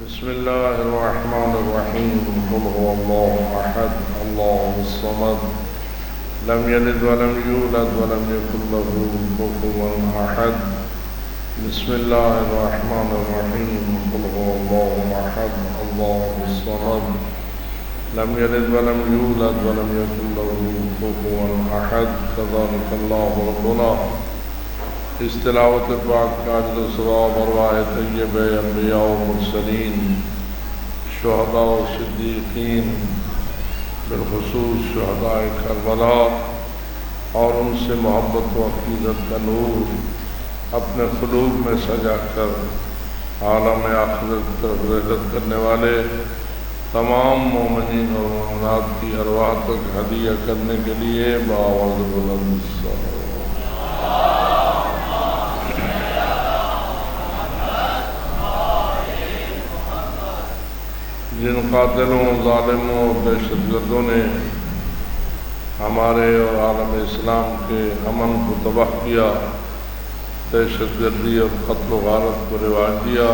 بسم الله الرحمن الرحيم قل هو الله أحد الله الصمد لم يلد ولم يولد ولم يكن له كفوا أحد بسم الله الرحمن الرحيم قل هو الله أحد الله الصمد لم يلد ولم يولد ولم يكن له كفوا أحد تبارك الله ربنا. اس تلاوت پاک کا اجر و ثواب ارواح طیب انبیاء و مرسلین، شہداء و صدیقین، بالخصوص شہداء کربلا اور ان سے محبت و عقیدت کا نور اپنے قلوب میں سجا کر عالم آخرت تک رحلت کرنے والے تمام مومنین اور مومنات کی ارواح تک ہدیہ کرنے کے لیے بآواز بلند جن قاتلوں، ظالموں اور دہشت گردوں نے ہمارے اور عالم اسلام کے امن کو تباہ کیا، دہشت گردی اور قتل و غارت کو رواج دیا،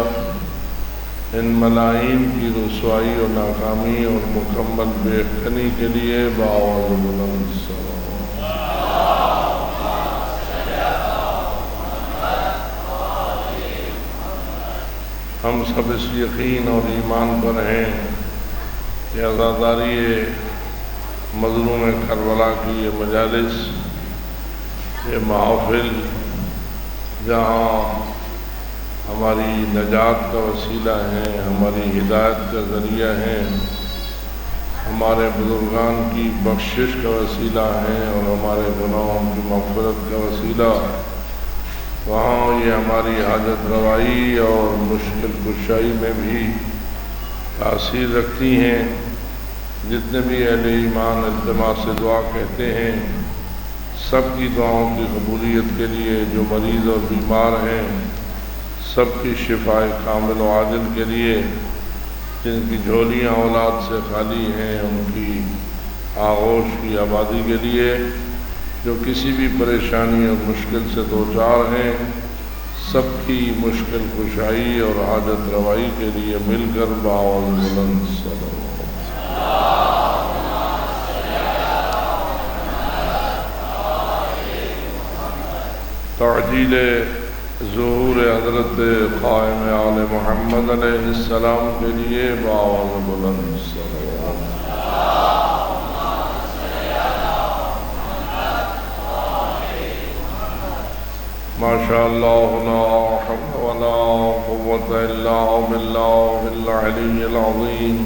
ان ملائین کی رسوائی اور ناکامی اور مکمل بے یقینی کے لیے بآواز بلند ہم سب اس یقین اور ایمان پر ہیں کہ عزاداری مظلوم کربلا کی یہ مجالس، یہ محافل جہاں ہماری نجات کا وسیلہ ہیں، ہماری ہدایت کا ذریعہ ہیں، ہمارے بزرگان کی بخشش کا وسیلہ ہیں اور ہمارے گناہوں کی مغفرت کا وسیلہ، وہاں یہ ہماری حاجت روائی اور مشکل کشائی میں بھی تاثیر رکھتی ہیں۔ جتنے بھی اہل ایمان التماس سے دعا کہتے ہیں، سب کی دعاؤں کی قبولیت کے لیے، جو مریض اور بیمار ہیں سب کی شفاء کامل و عاجل کے لیے، جن کی جھولیاں اولاد سے خالی ہیں ان کی آغوش کی آبادی کے لیے، جو کسی بھی پریشانی اور مشکل سے دوچار ہیں سب کی مشکل کشائی اور حاجت روائی کے لیے مل کر بآواز بلند تعجیل ظہور حضرت قائم آل محمد علیہ السلام کے لیے بآواز بلند ماشاء اللہ لا حول ولا قوة الا باللہ العلی العظیم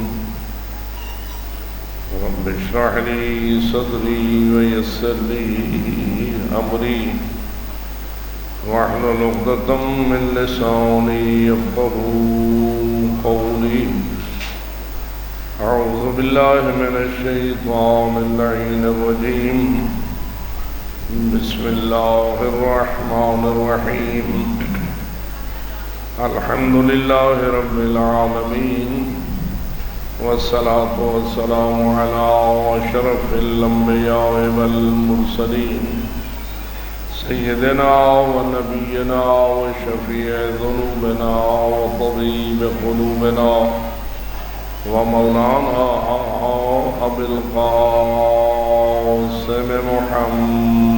رب اشرح لي صدری ویسر لي امری واحلل عقدۃ من لسانی یفقهوا قولی اعوذ باللہ من الشیطان اللعین الرجیم بسم اللہ الرحمن الرحیم الحمد للہ رب العالمین والصلاة والسلام علی اشرف الانبیاء والمرسلین سیدنا و نبینا و شفیع ذنوبنا و طبیب قلوبنا و مولانا ابی القاسم محمد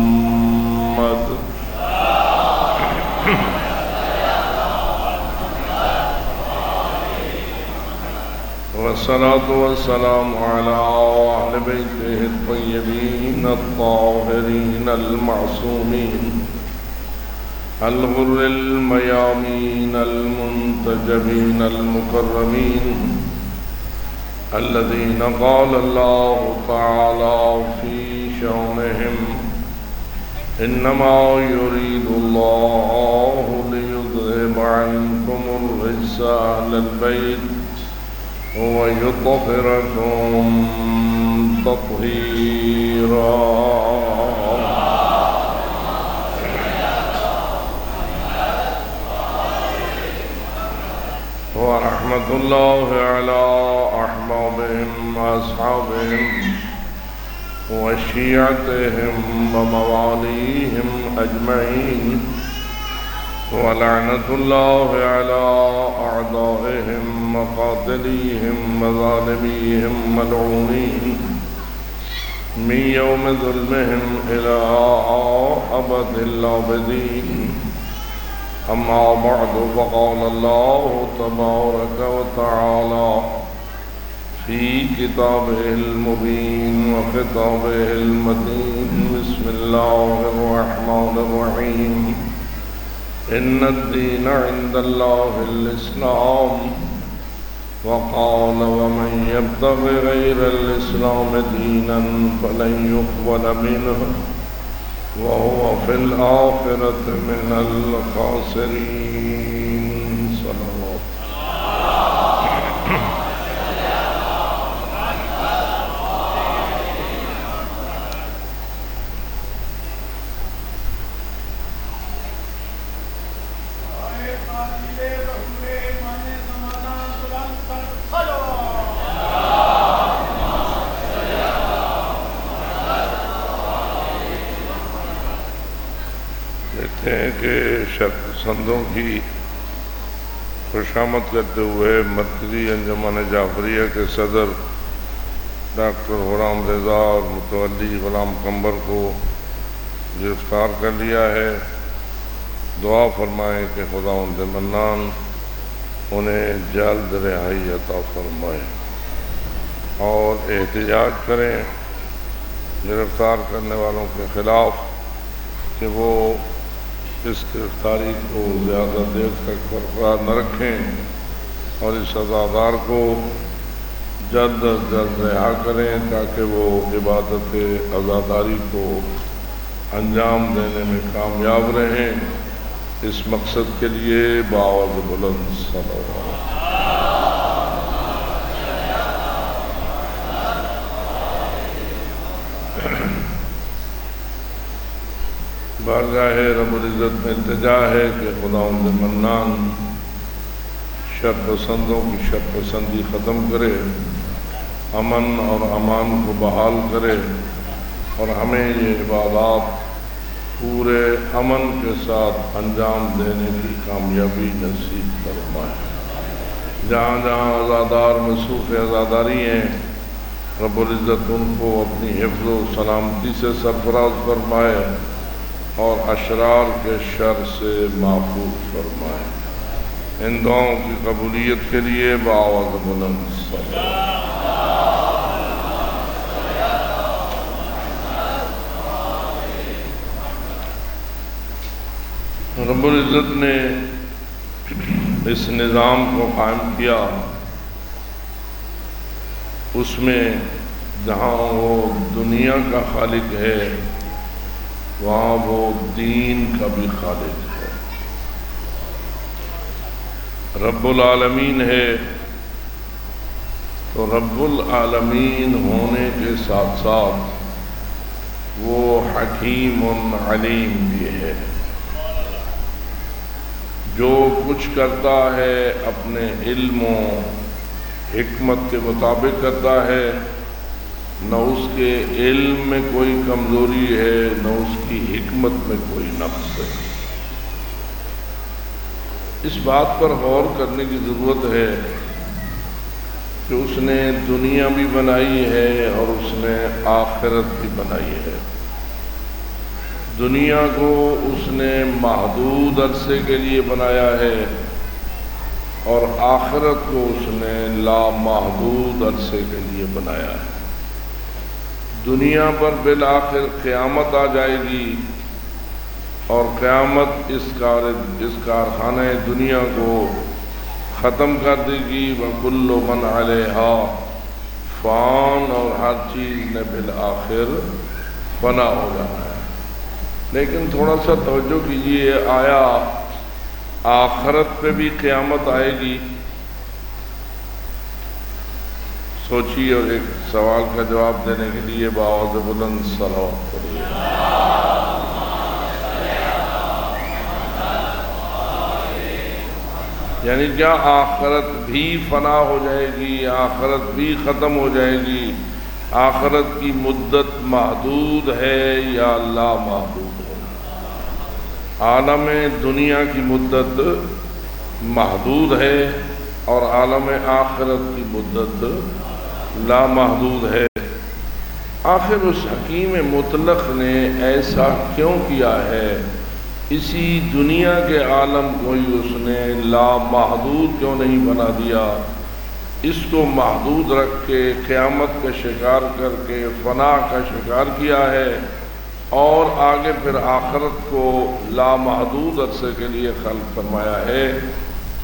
والصلاة والسلام على أهل بيته الطيبين الطاهرين المعصومين الغر الميامين المنتجبين المكرمين الذين قال الله تعالى في شأنهم إنما يريد الله ليذهب عنكم الرجس أهل البيت ويطهركم تطهيرا ورحمة الله على أحبابهم وأصحابهم وشيعتهم ومواليهم أجمعين ولعنة الله على أعدائهم مقاتليهم وظالميهم ملعونين من يوم ظلمهم إلى أبد الآبدين. أما بعد فقال الله تبارك وتعالى في كتابه المبين وخطابه المتين. بسم الله الرحمن الرحيم. إن الدين عند الله الإسلام. وقال ومن يبتغ غير الإسلام دينا فلن يقبل منه وهو في الآخرة من الخاسرين. صلوات ہیں کہ شرک پسندوں کی خوشامد کرتے ہوئے مرکزی انجمن جعفریہ کے صدر ڈاکٹر غلام رضا اور متولی غلام قمبر کو گرفتار کر لیا ہے. دعا فرمائیں کہ خداوند منان انہیں جلد رہائی عطا فرمائے اور احتجاج کریں گرفتار کرنے والوں کے خلاف کہ وہ اس گرفتاری کو زیادہ دیر تک برقرار نہ رکھیں اور اس عزادار کو جلد از جلد رہا کریں تاکہ وہ عبادت عزاداری کو انجام دینے میں کامیاب رہیں. اس مقصد کے لیے بآواز بلند صلوات. بارگاہ رب العزت میں التجا ہے کہ خداوند منان شر پسندوں کی شر پسندی ختم کرے، امن اور امان کو بحال کرے اور ہمیں یہ عبادات پورے امن کے ساتھ انجام دینے کی کامیابی نصیب فرمائے. جہاں جہاں عزادار مصروف عزاداری ہیں رب العزت ان کو اپنی حفظ و سلامتی سے سرفراز فرمائے اور اشرار کے شر سے محفوظ فرمائے. ان دعاؤں کی قبولیت کے لیے بآواز بلند صلوات. رب العزت نے اس نظام کو قائم کیا، اس میں جہاں وہ دنیا کا خالق ہے وہاں وہ دین کا بھی خالق ہے. رب العالمین ہے تو رب العالمین ہونے کے ساتھ ساتھ وہ حکیم علیم بھی ہے. جو کچھ کرتا ہے اپنے علم و حکمت کے مطابق کرتا ہے، نہ اس کے علم میں کوئی کمزوری ہے نہ اس کی حکمت میں کوئی نقص ہے. اس بات پر غور کرنے کی ضرورت ہے کہ اس نے دنیا بھی بنائی ہے اور اس نے آخرت بھی بنائی ہے. دنیا کو اس نے محدود عرصے کے لیے بنایا ہے اور آخرت کو اس نے لامحدود عرصے کے لیے بنایا ہے. دنیا پر بالآخر قیامت آ جائے گی اور قیامت اس کارخانہ دنیا کو ختم کر دے گی. وَكُلُّ مَنْ عَلَيْهَا فان، اور ہر چیز نے بالآخر فنا ہو جانا ہے. لیکن تھوڑا سا توجہ کیجیے، آیا آخرت پہ بھی قیامت آئے گی؟ سوچیے اور ایک سوال کا جواب دینے کے لیے بآواز بلند صلوات پڑھیے. یعنی کیا آخرت بھی فنا ہو جائے گی؟ آخرت بھی ختم ہو جائے گی؟ آخرت کی مدت محدود ہے یا لا محدود ہے؟ عالم دنیا کی مدت محدود ہے اور عالم آخرت کی مدت لامحدود ہے۔ آخر اس حکیم مطلق نے ایسا کیوں کیا ہے؟ اسی دنیا کے عالم کو ہی اس نے لامحدود کیوں نہیں بنا دیا؟ اس کو محدود رکھ کے قیامت کا شکار کر کے فنا کا شکار کیا ہے، اور آگے پھر آخرت کو لامحدود عرصے کے لیے خلق فرمایا ہے۔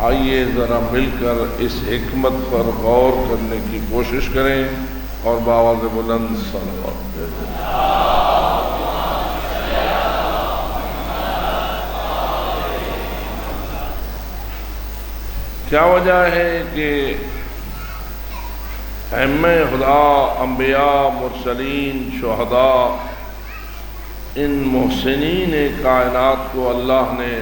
آئیے ذرا مل کر اس حکمت پر غور کرنے کی کوشش کریں اور بآواز بلند صلوات بھیجیں۔ کیا وجہ ہے کہ ائمہ خدا، انبیاء، مرسلین، شہداء، ان محسنین کائنات کو اللہ نے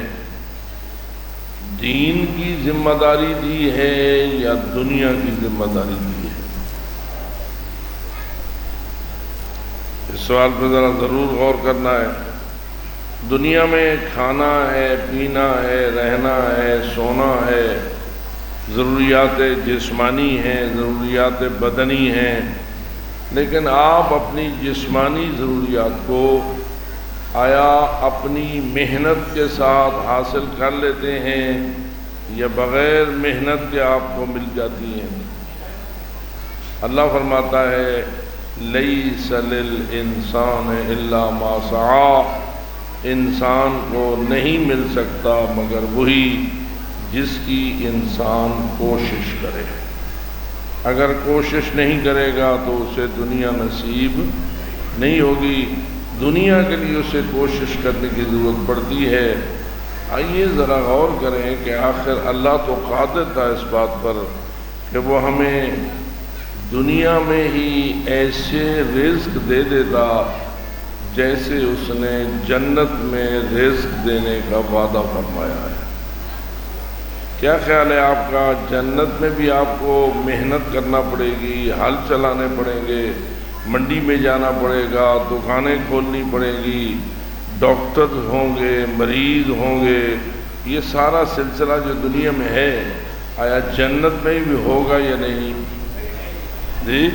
دین کی ذمہ داری دی ہے یا دنیا کی ذمہ داری دی ہے؟ اس سوال پر ذرا ضرور غور کرنا ہے۔ دنیا میں کھانا ہے، پینا ہے، رہنا ہے، سونا ہے، ضروریات جسمانی ہیں، ضروریات بدنی ہیں، لیکن آپ اپنی جسمانی ضروریات کو آیا اپنی محنت کے ساتھ حاصل کر لیتے ہیں یا بغیر محنت کے آپ کو مل جاتی ہیں؟ اللہ فرماتا ہے لیس للانسان الا ما سعی، انسان کو نہیں مل سکتا مگر وہی جس کی انسان کوشش کرے۔ اگر کوشش نہیں کرے گا تو اسے دنیا نصیب نہیں ہوگی، دنیا کے لیے اسے کوشش کرنے کی ضرورت پڑتی ہے۔ آئیے ذرا غور کریں کہ آخر اللہ تو قادر تھا اس بات پر کہ وہ ہمیں دنیا میں ہی ایسے رزق دے دیتا جیسے اس نے جنت میں رزق دینے کا وعدہ فرمایا ہے۔ کیا خیال ہے آپ کا؟ جنت میں بھی آپ کو محنت کرنا پڑے گی، ہل چلانے پڑیں گے، منڈی میں جانا پڑے گا، دکانیں کھولنی پڑیں گی، ڈاکٹر ہوں گے، مریض ہوں گے، یہ سارا سلسلہ جو دنیا میں ہے آیا جنت میں بھی ہوگا یا نہیں؟ جی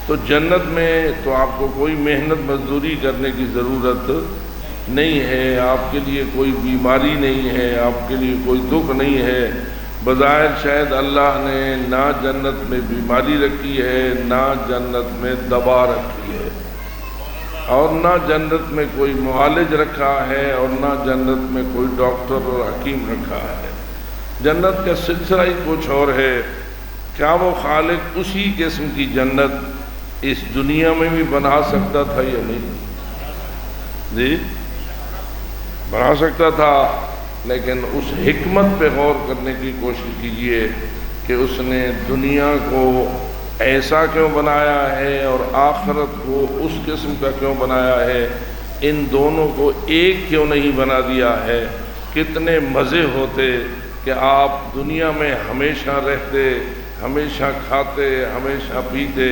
تو جنت میں تو آپ کو کوئی محنت مزدوری کرنے کی ضرورت نہیں ہے، آپ کے لیے کوئی بیماری نہیں ہے، آپ کے لیے کوئی دکھ نہیں ہے۔ بظاہر شاید اللہ نے نہ جنت میں بیماری رکھی ہے، نہ جنت میں دوا رکھی ہے، اور نہ جنت میں کوئی معالج رکھا ہے، اور نہ جنت میں کوئی ڈاکٹر اور حکیم رکھا ہے۔ جنت کا سلسلہ ہی کچھ اور ہے۔ کیا وہ خالق اسی قسم کی جنت اس دنیا میں بھی بنا سکتا تھا یا نہیں؟ جی بنا سکتا تھا، لیکن اس حکمت پہ غور کرنے کی کوشش کیجئے کہ اس نے دنیا کو ایسا کیوں بنایا ہے اور آخرت کو اس قسم کا کیوں بنایا ہے، ان دونوں کو ایک کیوں نہیں بنا دیا ہے۔ کتنے مزے ہوتے کہ آپ دنیا میں ہمیشہ رہتے، ہمیشہ کھاتے، ہمیشہ پیتے،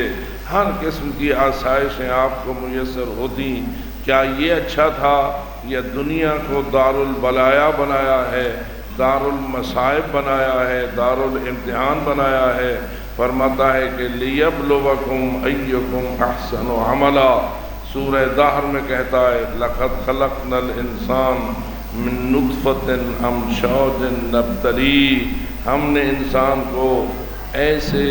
ہر قسم کی آسائشیں آپ کو میسر ہوتی۔ کیا یہ اچھا تھا یا دنیا کو دار البلایا بنایا ہے، دار المصائب بنایا ہے، دار الامتحان بنایا ہے؟ فرماتا ہے کہ لیبلوکم ایکم احسن عملا، سورہ دہر میں کہتا ہے لقد خلقنا الانسان من نطفۃ امشاج نبتلیہ، ہم نے انسان کو ایسے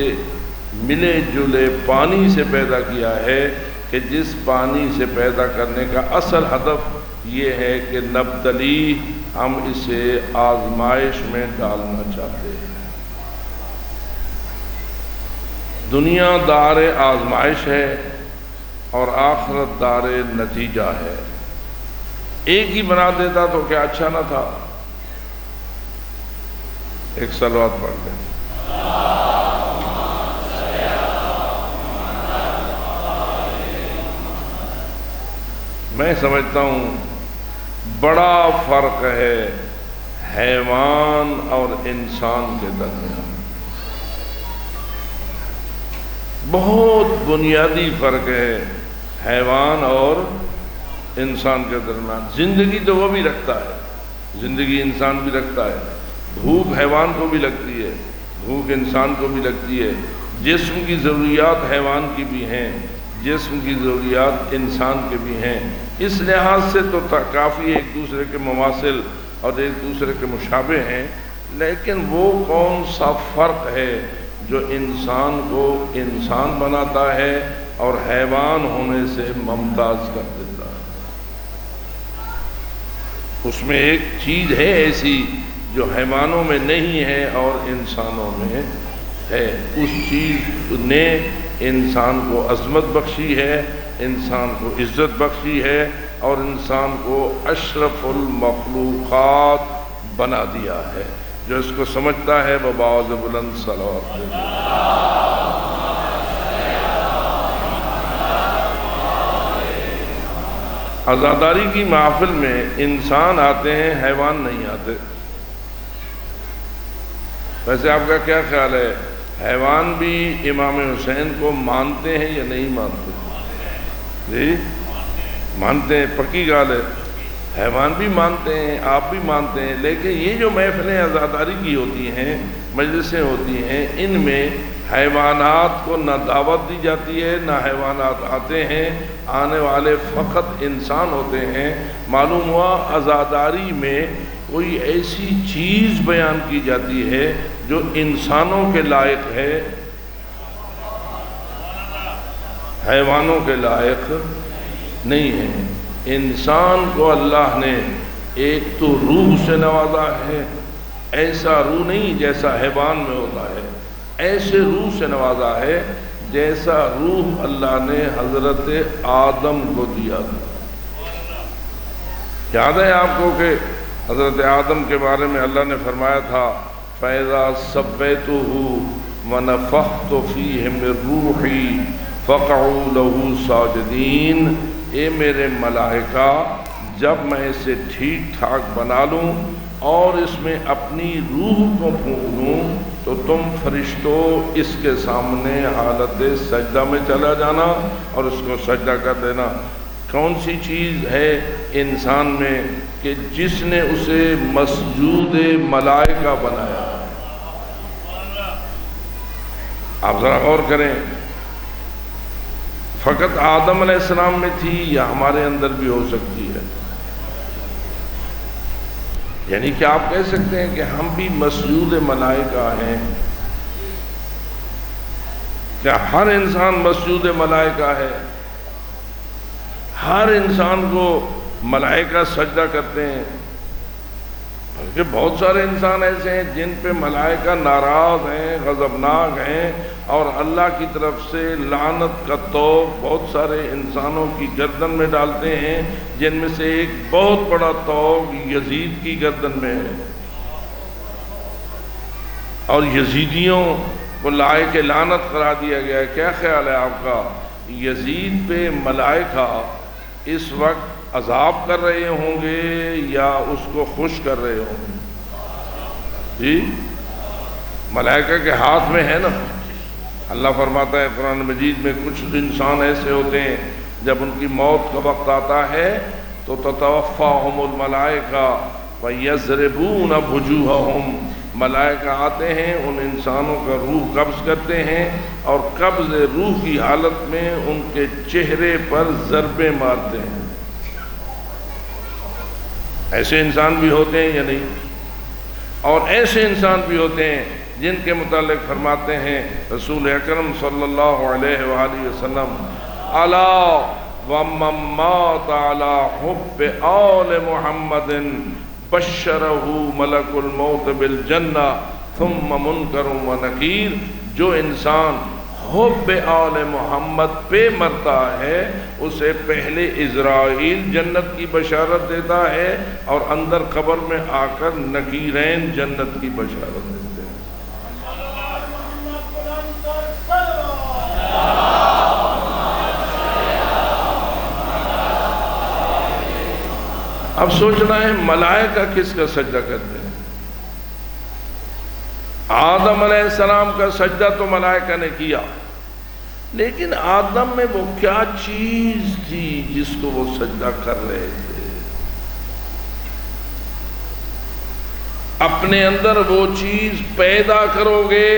ملے جلے پانی سے پیدا کیا ہے کہ جس پانی سے پیدا کرنے کا اصل ہدف یہ ہے کہ نبتلی، ہم اسے آزمائش میں ڈالنا چاہتے ہیں۔ دنیا دار آزمائش ہے اور آخرت دار نتیجہ ہے۔ ایک ہی بنا دیتا تو کیا اچھا نہ تھا؟ ایک صلوات پڑھ لیں۔ میں سمجھتا ہوں بڑا فرق ہے حیوان اور انسان کے درمیان، بہت بنیادی فرق ہے حیوان اور انسان کے درمیان۔ زندگی تو وہ بھی رکھتا ہے، زندگی انسان بھی رکھتا ہے، بھوک حیوان کو بھی لگتی ہے، بھوک انسان کو بھی لگتی ہے، جسم کی ضروریات حیوان کی بھی ہیں، جسم کی ضروریات انسان کے بھی ہیں، اس لحاظ سے تو کافی ایک دوسرے کے مماثل اور ایک دوسرے کے مشابہ ہیں، لیکن وہ کون سا فرق ہے جو انسان کو انسان بناتا ہے اور حیوان ہونے سے ممتاز کر دیتا ہے؟ اس میں ایک چیز ہے ایسی جو حیوانوں میں نہیں ہے اور انسانوں میں ہے، اس چیز نے انسان کو عظمت بخشی ہے، انسان کو عزت بخشی ہے اور انسان کو اشرف المخلوقات بنا دیا ہے۔ جو اس کو سمجھتا ہے وہ بآواز بلند صلوات دے۔ عزاداری کی محفل میں انسان آتے ہیں، حیوان نہیں آتے۔ ویسے آپ کا کیا خیال ہے، حیوان بھی امام حسین کو مانتے ہیں یا نہیں مانتے؟ جی مانتے ہیں، پکی گال ہے، حیوان بھی مانتے ہیں، آپ بھی مانتے ہیں، لیکن یہ جو محفلیں عزاداری کی ہوتی ہیں، مجلسیں ہوتی ہیں، ان میں حیوانات کو نہ دعوت دی جاتی ہے، نہ حیوانات آتے ہیں، آنے والے فقط انسان ہوتے ہیں۔ معلوم ہوا عزاداری میں کوئی ایسی چیز بیان کی جاتی ہے جو انسانوں کے لائق ہے، حیوانوں کے لائق نہیں ہے۔ انسان کو اللہ نے ایک تو روح سے نوازا ہے، ایسا روح نہیں جیسا حیوان میں ہوتا ہے، ایسے روح سے نوازا ہے جیسا روح اللہ نے حضرت آدم کو دیا تھا۔ یاد ہے آپ کو کہ حضرت آدم کے بارے میں اللہ نے فرمایا تھا فَإِذَا سَوَّيْتُهُ وَنَفَخْتُ فِيهِ مِن رُّوحِي فَقَعُوا لَهُ سَاجِدِينَ، اے میرے ملائکہ جب میں اسے ٹھیک ٹھاک بنا لوں اور اس میں اپنی روح کو پھونک دوں تو تم فرشتوں اس کے سامنے حالت سجدہ میں چلا جانا اور اس کو سجدہ کر دینا۔ کون سی چیز ہے انسان میں کہ جس نے اسے مسجود ملائکہ بنایا؟ آپ ذرا غور کریں، فقط آدم علیہ السلام میں تھی یا ہمارے اندر بھی ہو سکتی ہے؟ یعنی کہ آپ کہہ سکتے ہیں کہ ہم بھی مسجود ملائکہ ہیں؟ کیا ہر انسان مسجود ملائکہ ہے؟ ہر انسان کو ملائکہ سجدہ کرتے ہیں؟ بلکہ بہت سارے انسان ایسے ہیں جن پہ ملائکہ ناراض ہیں، غضبناک ہیں اور اللہ کی طرف سے لعنت کا طوق بہت سارے انسانوں کی گردن میں ڈالتے ہیں، جن میں سے ایک بہت بڑا طوق یزید کی گردن میں ہے، اور یزیدیوں کو لائق لعنت قرار دیا گیا ہے۔ کیا خیال ہے آپ کا، یزید پہ ملائکہ اس وقت عذاب کر رہے ہوں گے یا اس کو خوش کر رہے ہوں گے؟ جی ملائکہ کے ہاتھ میں ہے نا۔ اللہ فرماتا ہے قرآن مجید میں کچھ انسان ایسے ہوتے ہیں جب ان کی موت کا وقت آتا ہے تو تتوفاہم الملائکہ ویضربون وجوہہم، ملائکہ آتے ہیں ان انسانوں کا روح قبض کرتے ہیں اور قبض روح کی حالت میں ان کے چہرے پر ضربیں مارتے ہیں۔ ایسے انسان بھی ہوتے ہیں یا نہیں؟ اور ایسے انسان بھی ہوتے ہیں جن کے متعلق فرماتے ہیں رسول اکرم صلی اللہ علیہ وآلہ وسلم الا ومن مات علی حب آل محمد بشرہ ملک الموت بالجنہ ثم منکر و نکیر، جو انسان حب آل محمد پہ مرتا ہے اسے پہلے عزرائیل جنت کی بشارت دیتا ہے اور اندر قبر میں آ کر نکیرین جنت کی بشارت دیتے ہیں۔ اب سوچنا ہے ملائکہ کس کا سجدہ کرتے ہیں؟ آدم علیہ السلام کا سجدہ تو ملائکہ نے کیا، لیکن آدم میں وہ کیا چیز تھی جس کو وہ سجدہ کر رہے تھے؟ اپنے اندر وہ چیز پیدا کرو گے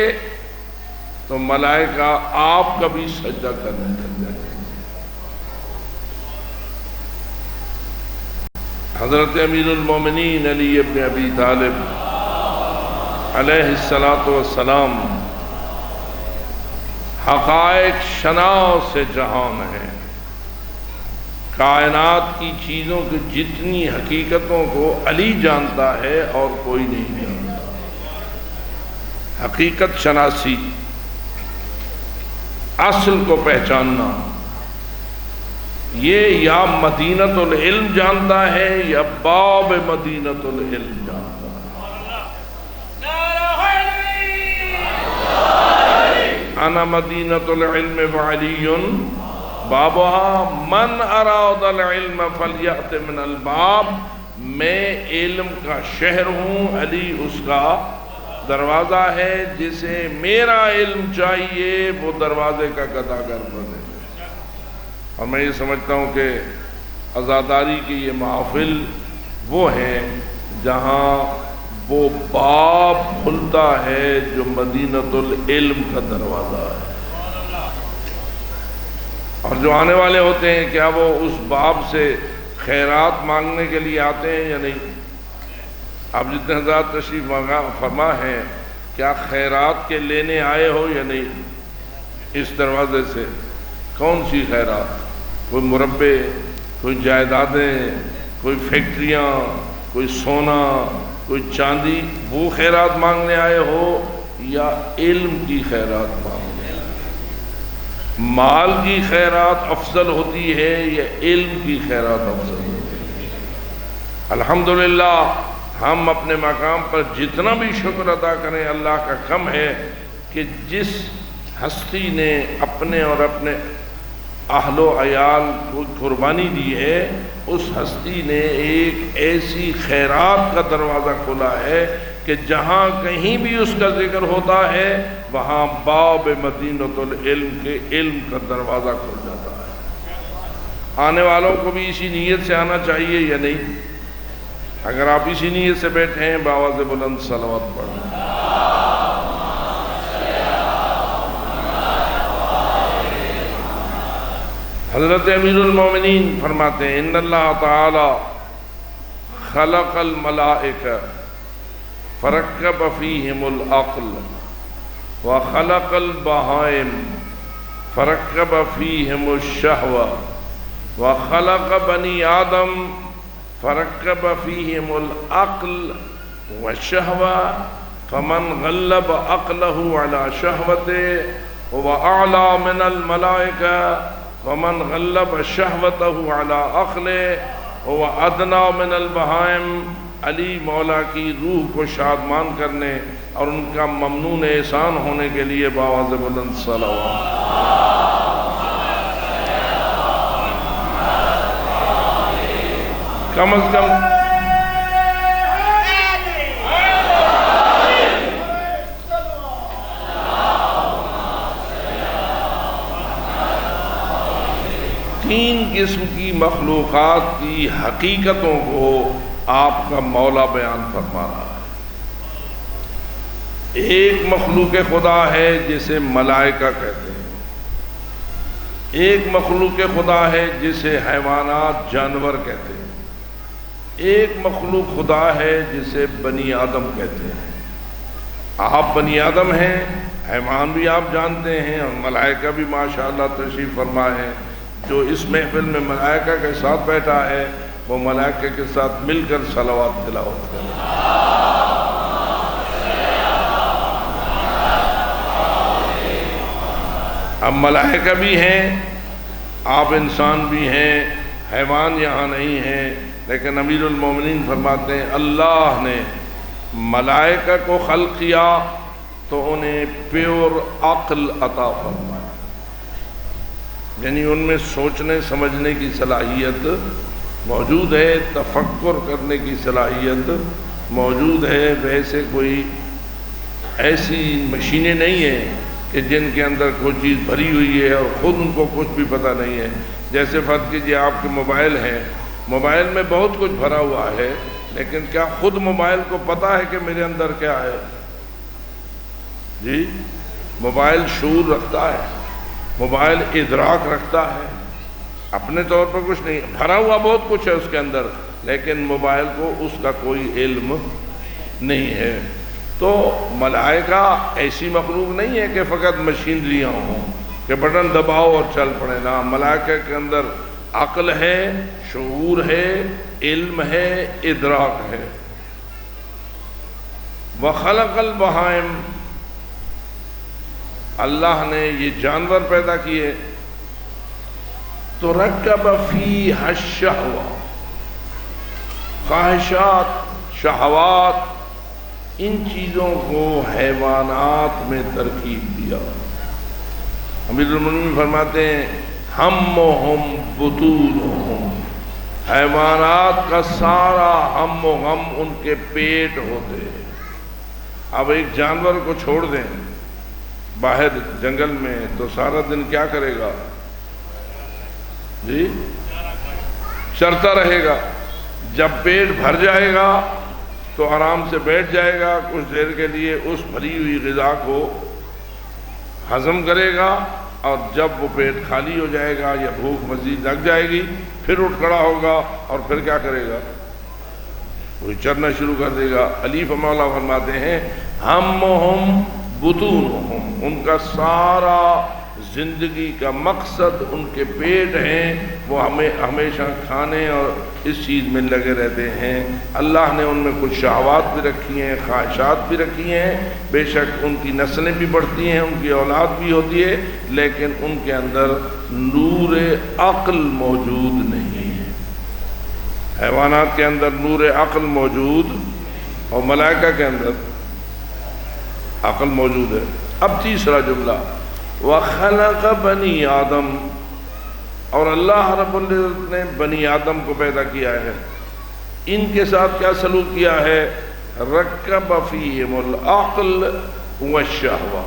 تو ملائکہ آپ کا بھی سجدہ کرنے لگ جائیں گے۔ حضرت امیر المومنین علی ابن ابی طالب علیہ السلام حقائق شناس سے جہان ہے، کائنات کی چیزوں کی جتنی حقیقتوں کو علی جانتا ہے اور کوئی نہیں جانتا۔ حقیقت شناسی، اصل کو پہچاننا، یہ یا مدینۃ العلم جانتا ہے یا باب مدینۃ العلم جانتا ہے۔ انا مدینۃ العلم وعلی بابها من اراد العلم فلیأت من الباب، میں علم کا شہر ہوں، علی اس کا دروازہ ہے، جسے میرا علم چاہیے وہ دروازے کا گداگر بنے۔ اور میں یہ سمجھتا ہوں کہ عزاداری کی یہ محفل وہ ہے جہاں وہ باب کھلتا ہے جو مدینۃ العلم کا دروازہ ہے، اور جو آنے والے ہوتے ہیں کیا وہ اس باب سے خیرات مانگنے کے لیے آتے ہیں یا نہیں؟ آپ جتنے حضرات تشریف فرما ہیں، کیا خیرات کے لینے آئے ہو یا نہیں؟ اس دروازے سے کون سی خیرات؟ کوئی مربے، کوئی جائیدادیں، کوئی فیکٹریاں، کوئی سونا، کوئی چاندی، وہ خیرات مانگنے آئے ہو یا علم کی خیرات مانگنے آئے ہو؟ مال کی خیرات افضل ہوتی ہے یا علم کی خیرات افضل ہوتی ہے؟ الحمدللہ ہم اپنے مقام پر جتنا بھی شکر ادا کریں اللہ کا کم ہے کہ جس ہستی نے اپنے اور اپنے اہل و عیال کو قربانی دی ہے، اس ہستی نے ایک ایسی خیرات کا دروازہ کھولا ہے کہ جہاں کہیں بھی اس کا ذکر ہوتا ہے وہاں باب مدینۃ العلم کے علم کا دروازہ کھل جاتا ہے۔ آنے والوں کو بھی اسی نیت سے آنا چاہیے یا نہیں؟ اگر آپ اسی نیت سے بیٹھے ہیں بآواز بلند صلوات پڑھیں۔ حضرت امیر المومنین فرماتے ہیں ان اللہ تعالی خلق الملائکہ فرکب فیہم العقل وخلق البہائم فرکب فیہم الشہوہ وخلق بنی آدم فرکب فیہم العقل والشہوہ فمن غلب عقلہ علی شہوتہ هو اعلی من الملائکہ ومن غلب شہوتہ علی عقلہ هو ادنی من البہائم۔ علی مولا کی روح کو شادمان کرنے اور ان کا ممنون احسان ہونے کے لیے بآواز بلند صلوات۔ کم از کم تین قسم کی مخلوقات کی حقیقتوں کو آپ کا مولا بیان فرما رہا ہے۔ ایک مخلوق خدا ہے جسے ملائکہ کہتے ہیں، ایک مخلوق خدا ہے جسے حیوانات جانور کہتے ہیں، ایک مخلوق خدا ہے جسے بنی آدم کہتے ہیں۔ آپ بنی آدم ہیں، حیوان بھی آپ جانتے ہیں، اور ملائکہ بھی ماشاءاللہ تشریف فرما ہے۔ جو اس محفل میں ملائکہ کے ساتھ بیٹھا ہے وہ ملائکہ کے ساتھ مل کر صلوات تلاوت کرے۔ اب ملائکہ بھی ہیں، آپ انسان بھی ہیں، حیوان یہاں نہیں ہیں، لیکن امیر المومنین فرماتے ہیں اللہ نے ملائکہ کو خلق کیا تو انہیں پیور عقل عطا فرمایا، یعنی ان میں سوچنے سمجھنے کی صلاحیت موجود ہے، تفکر کرنے کی صلاحیت موجود ہے۔ ویسے کوئی ایسی مشینیں نہیں ہیں کہ جن کے اندر کوئی چیز بھری ہوئی ہے اور خود ان کو کچھ بھی پتہ نہیں ہے۔ جیسے فرض کیجیے آپ کے موبائل ہیں، موبائل میں بہت کچھ بھرا ہوا ہے لیکن کیا خود موبائل کو پتا ہے کہ میرے اندر کیا ہے؟ جی، موبائل شعور رکھتا ہے، موبائل ادراک رکھتا ہے، اپنے طور پر کچھ نہیں، بھرا ہوا بہت کچھ ہے اس کے اندر، لیکن موبائل کو اس کا کوئی علم نہیں ہے۔ تو ملائکہ ایسی مخلوق نہیں ہے کہ فقط مشینریاں ہوں کہ بٹن دباؤ اور چل پڑے، نہ، ملائکہ کے اندر عقل ہے، شعور ہے، علم ہے، ادراک ہے۔ وَخَلَقَ الْبَهَائِمَ، اللہ نے یہ جانور پیدا کیے، تو رکب فیہا الشہوہ، خواہشات، شہوات، ان چیزوں کو حیوانات میں ترکیب دیا۔ امیر المومنین فرماتے ہیں ہمہم بطونہم، حیوانات کا سارا ہم و غم ان کے پیٹ ہوتے ہیں۔ اب ایک جانور کو چھوڑ دیں باہر جنگل میں تو سارا دن کیا کرے گا؟ جی، چرتا رہے گا۔ جب پیٹ بھر جائے گا تو آرام سے بیٹھ جائے گا، کچھ دیر کے لیے اس بھری ہوئی غذا کو ہضم کرے گا، اور جب وہ پیٹ خالی ہو جائے گا یا بھوک مزید لگ جائے گی پھر اٹھ کھڑا ہوگا اور پھر کیا کرے گا؟ وہی چرنا شروع کر دے گا۔ علی مولا فرماتے ہیں ہمہم بطونہم، ان کا سارا زندگی کا مقصد ان کے پیٹ ہیں، وہ ہمیں ہمیشہ کھانے اور اس چیز میں لگے رہتے ہیں۔ اللہ نے ان میں کچھ شہوات بھی رکھی ہیں، خواہشات بھی رکھی ہیں، بے شک ان کی نسلیں بھی بڑھتی ہیں، ان کی اولاد بھی ہوتی ہے، لیکن ان کے اندر نور عقل موجود نہیں ہے۔ حیوانات کے اندر نور عقل موجود اور ملائکہ کے اندر عقل موجود ہے۔ اب تیسرا جملہ، وَخَلَقَ بَنِي آدم، اور اللہ رب العزت نے بنی آدم کو پیدا کیا ہے۔ ان کے ساتھ کیا سلوک کیا ہے؟ رَكَّبَ فِيهِمُ الْعَقْلَ وَالشَّهْوَةَ،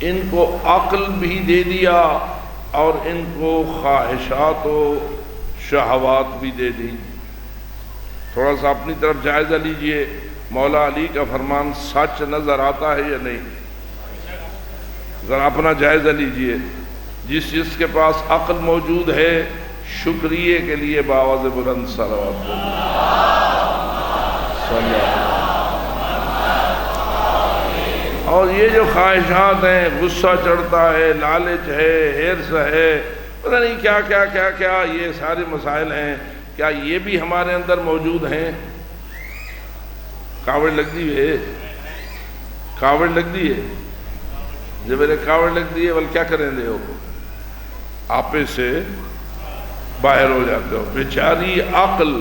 ان کو عقل بھی دے دیا اور ان کو خواہشات و شہوات بھی دے دی۔ تھوڑا سا اپنی طرف جائزہ لیجئے، مولا علی کا فرمان سچ نظر آتا ہے یا نہیں؟ ذرا اپنا جائزہ لیجئے۔ جس کے پاس عقل موجود ہے شکریہ کے لیے باواز بلند صلوات صلی اللہ۔ اور یہ جو خواہشات ہیں، غصہ چڑھتا ہے، لالچ ہے، ہرس ہے، پتہ نہیں کیا کیا کیا کیا، یہ سارے مسائل ہیں، کیا یہ بھی ہمارے اندر موجود ہیں؟ کاوڑ لگ دی ہے، کاوڑ لگ دی ہے، جب میرے کاوڑ لگ دی ہے، بل کیا کریں دے ہو؟ آپے سے باہر ہو جاتے ہو۔ بیچاری عقل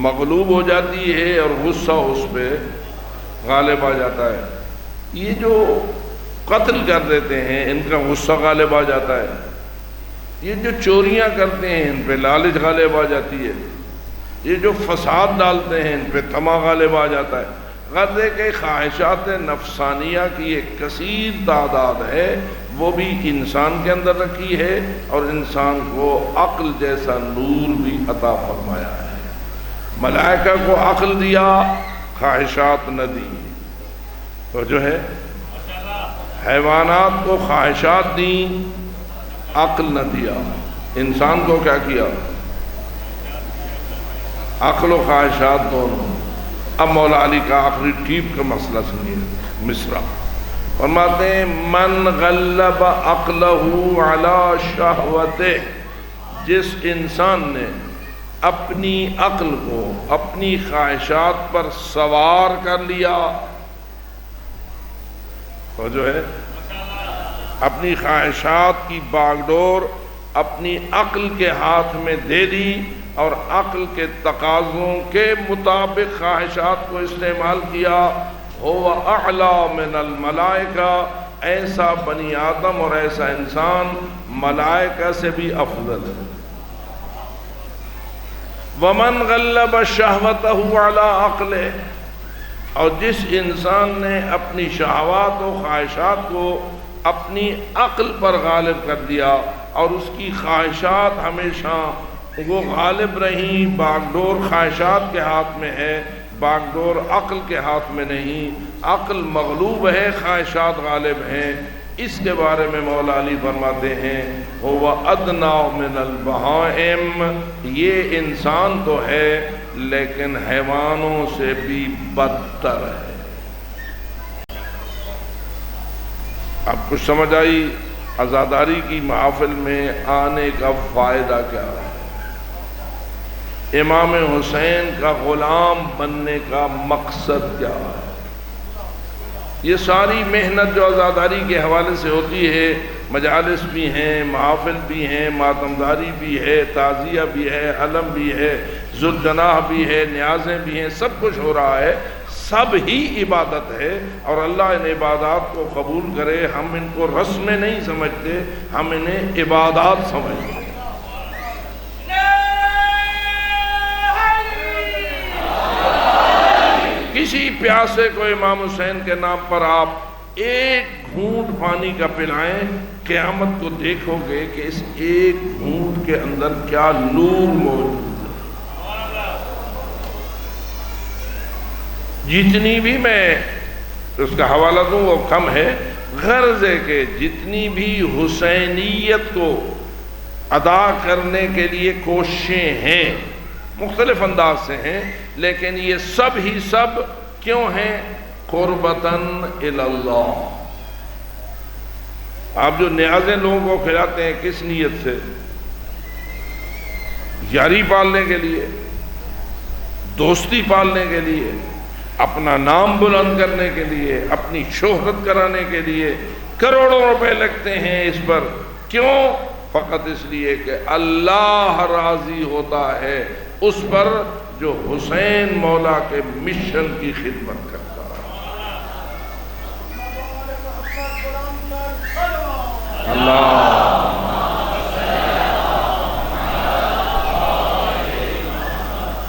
مغلوب ہو جاتی ہے اور غصہ اس پہ غالب آ جاتا ہے۔ یہ جو قتل کر دیتے ہیں ان کا غصہ غالب آ جاتا ہے، یہ جو چوریاں کرتے ہیں ان پہ لالچ غالب آ جاتی ہے، یہ جو فساد ڈالتے ہیں ان پہ طمع غالب آ جاتا ہے۔ غرض ہے کہ خواہشات نفسانیہ کی ایک کثیر تعداد ہے، وہ بھی انسان کے اندر رکھی ہے، اور انسان کو عقل جیسا نور بھی عطا فرمایا ہے۔ ملائکہ کو عقل دیا، خواہشات نہ دی، تو جو ہے حیوانات کو خواہشات دیں، عقل نہ دیا۔ انسان کو کیا کیا؟ عقل و خواہشات دونوں۔ اب مولا علی کا آخری ٹیپ کا مسئلہ سنیے، مصرع فرماتے ہیں من غلب عقلہ علی شہوتہ، جس انسان نے اپنی عقل کو اپنی خواہشات پر سوار کر لیا، تو جو ہے اپنی خواہشات کی باغ ڈور اپنی عقل کے ہاتھ میں دے دی، اور عقل کے تقاضوں کے مطابق خواہشات کو استعمال کیا، هو اعلی من الملائکہ، ایسا بنی آدم اور ایسا انسان ملائکہ سے بھی افضل ہے۔ ومن غلب شہوتہ علی عقلہ، اور جس انسان نے اپنی شہوات و خواہشات کو اپنی عقل پر غالب کر دیا، اور اس کی خواہشات ہمیشہ وہ غالب رہیں، باغ ڈور خواہشات کے ہاتھ میں ہے، باغڈور عقل کے ہاتھ میں نہیں، عقل مغلوب ہے، خواہشات غالب ہیں۔ اس کے بارے میں مولا علی فرماتے ہیں هو ادنی من البہائم، یہ انسان تو ہے لیکن حیوانوں سے بھی بدتر ہے۔ اب کچھ سمجھ آئی عزاداری کی محافل میں آنے کا فائدہ کیا ہے؟ امام حسین کا غلام بننے کا مقصد کیا ہے؟ یہ ساری محنت جو عزاداری کے حوالے سے ہوتی ہے، مجالس بھی ہیں، محافل بھی ہیں، ماتمداری بھی ہے، تعزیہ بھی ہے، علم بھی ہے، ذوالجناح بھی ہے، نیازیں بھی ہیں، سب کچھ ہو رہا ہے، سب ہی عبادت ہے۔ اور اللہ ان عبادات کو قبول کرے۔ ہم ان کو رسمیں نہیں سمجھتے، ہم انہیں عبادات سمجھتے ہیں۔ کسی پیاسے کو امام حسین کے نام پر آپ ایک گھونٹ پانی کا پلائیں، قیامت کو دیکھو گے کہ اس ایک گھونٹ کے اندر کیا نور موجود ہے۔ جتنی بھی میں اس کا حوالہ دوں وہ کم ہے، غرض ہے کہ جتنی بھی حسینیت کو ادا کرنے کے لیے کوششیں ہیں، مختلف انداز سے ہیں، لیکن یہ سب ہی سب کیوں ہیں؟ قربتاً الی اللہ۔ آپ جو نیازیں لوگوں کو کھلاتے ہیں کس نیت سے؟ یاری پالنے کے لیے، دوستی پالنے کے لیے، اپنا نام بلند کرنے کے لیے، اپنی شہرت کرانے کے لیے کروڑوں روپے لگتے ہیں اس پر۔ کیوں؟ فقط اس لیے کہ اللہ راضی ہوتا ہے اس پر جو حسین مولا کے مشن کی خدمت کرتا ہے۔ اللہ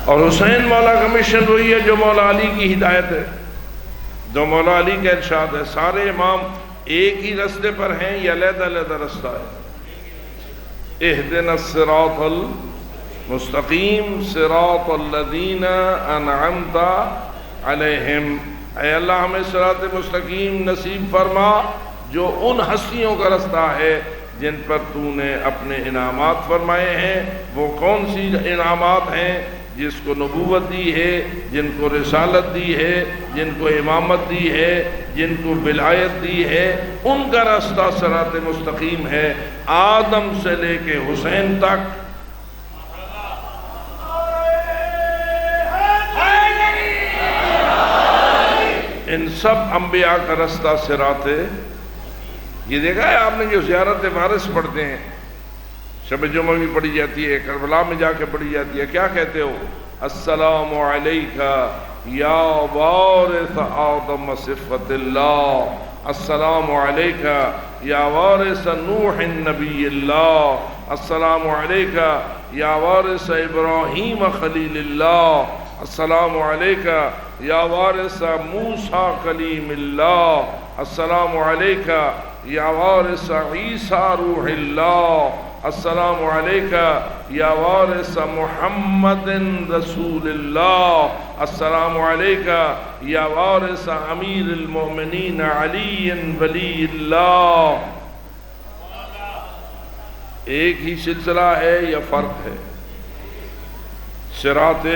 اور حسین مولا کا مشن وہی ہے جو مولا علی کی ہدایت ہے، جو مولا علی کا ارشاد ہے۔ سارے امام ایک ہی رستے پر ہیں یا علیحدہ علیحدہ رستہ ہے؟ اہدنا الصراط المستقیم صراط الذین انعمت علیہم، اے اللہ ہمیں صراط مستقیم نصیب فرما جو ان ہستیوں کا رستہ ہے جن پر تو نے اپنے انعامات فرمائے ہیں۔ وہ کون سی انعامات ہیں؟ جس کو نبوت دی ہے، جن کو رسالت دی ہے، جن کو امامت دی ہے، جن کو ولایت دی ہے، ان کا راستہ صراط مستقیم ہے، آدم سے لے کے حسین تک۔ ان سب انبیاء کا راستہ صراط ہے۔ یہ دیکھا ہے آپ نے جو زیارت وارث پڑھتے ہیں، شب جمعہ بھی پڑھی جاتی ہے، کربلا میں جا کے پڑھی جاتی ہے، کیا کہتے ہو؟ السلام علیکہ یا وارث آدم صفت اللہ، السلام علیکہ یا وارث نوح نبی اللہ، السلام علیکہ یا وارث ابراہیم خلیل اللہ، السلام علیکہ یا وارث موسیٰ کلیم اللہ، السلام علیکہ یا وارث عیسیٰ روح اللہ، السلام علیکہ یا وارث محمد رسول اللہ، السلام علیکہ یا وارث امیر المؤمنین علی ولی اللہ۔ ایک ہی سلسلہ ہے یا فرق ہے؟ صراط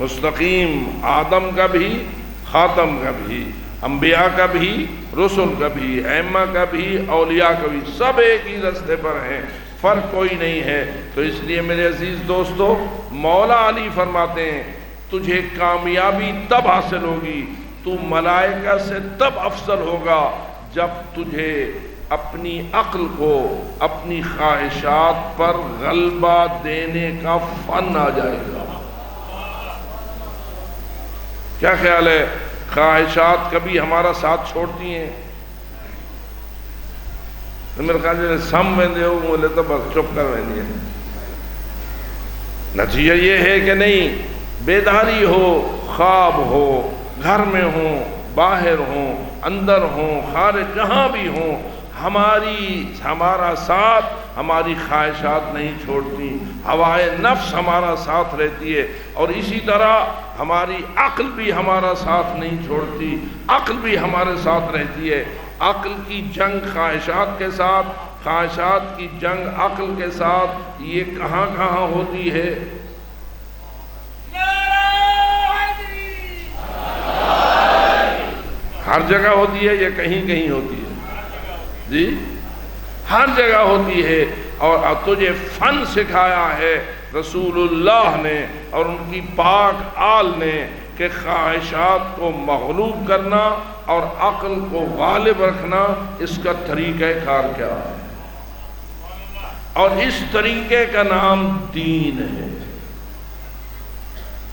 مستقیم آدم کا بھی، خاتم کا بھی، انبیاء کا بھی، رسل کا بھی، ائمہ کا بھی، اولیاء کا بھی، سب ایک ہی راستے پر ہیں، فرق کوئی نہیں ہے۔ تو اس لیے میرے عزیز دوستو، مولا علی فرماتے ہیں تجھے کامیابی تب حاصل ہوگی، تو ملائکہ سے تب افضل ہوگا جب تجھے اپنی عقل کو اپنی خواہشات پر غلبہ دینے کا فن آ جائے گا۔ کیا خیال ہے؟ خواہشات کبھی ہمارا ساتھ چھوڑتی ہیں؟ میرے خیال سے سم ویندے ہو بولے تو بس چپ کر ویندی ہے۔ نتیجہ یہ ہے کہ نہیں، بیداری ہو، خواب ہو، گھر میں ہوں، باہر ہوں، اندر ہوں، خارج، جہاں بھی ہوں، ہمارا ساتھ ہماری خواہشات نہیں چھوڑتی۔ ہوائے نفس ہمارا ساتھ رہتی ہے، اور اسی طرح ہماری عقل بھی ہمارا ساتھ نہیں چھوڑتی، عقل بھی ہمارے ساتھ رہتی ہے۔ عقل کی جنگ خواہشات کے ساتھ، خواہشات کی جنگ عقل کے ساتھ، یہ کہاں کہاں ہوتی ہے؟ ہر جگہ ہوتی ہے یا کہیں کہیں ہوتی ہے؟ جی ہر جگہ ہوتی ہے۔ اور تجھے فن سکھایا ہے رسول اللہ نے اور ان کی پاک آل نے کہ خواہشات کو مغلوب کرنا اور عقل کو غالب رکھنا، اس کا طریقہ کار کیا ہے، اور اس طریقے کا نام دین ہے۔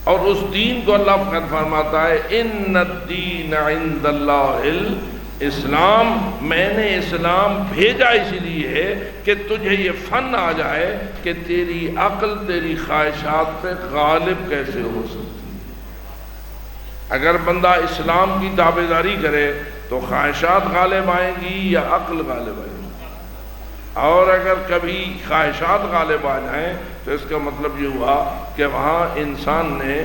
اور اس دین کو اللہ فرماتا ہے ان الدین عند اللہ الاسلام، میں نے اسلام بھیجا اس لیے کہ تجھے یہ فن آ جائے کہ تیری عقل تیری خواہشات پہ غالب کیسے ہو سکتی ہے۔ اگر بندہ اسلام کی تابعداری کرے تو خواہشات غالب آئیں گی یا عقل غالب آئے گی؟ اور اگر کبھی خواہشات غالب آ جائیں تو اس کا مطلب یہ ہوا کہ وہاں انسان نے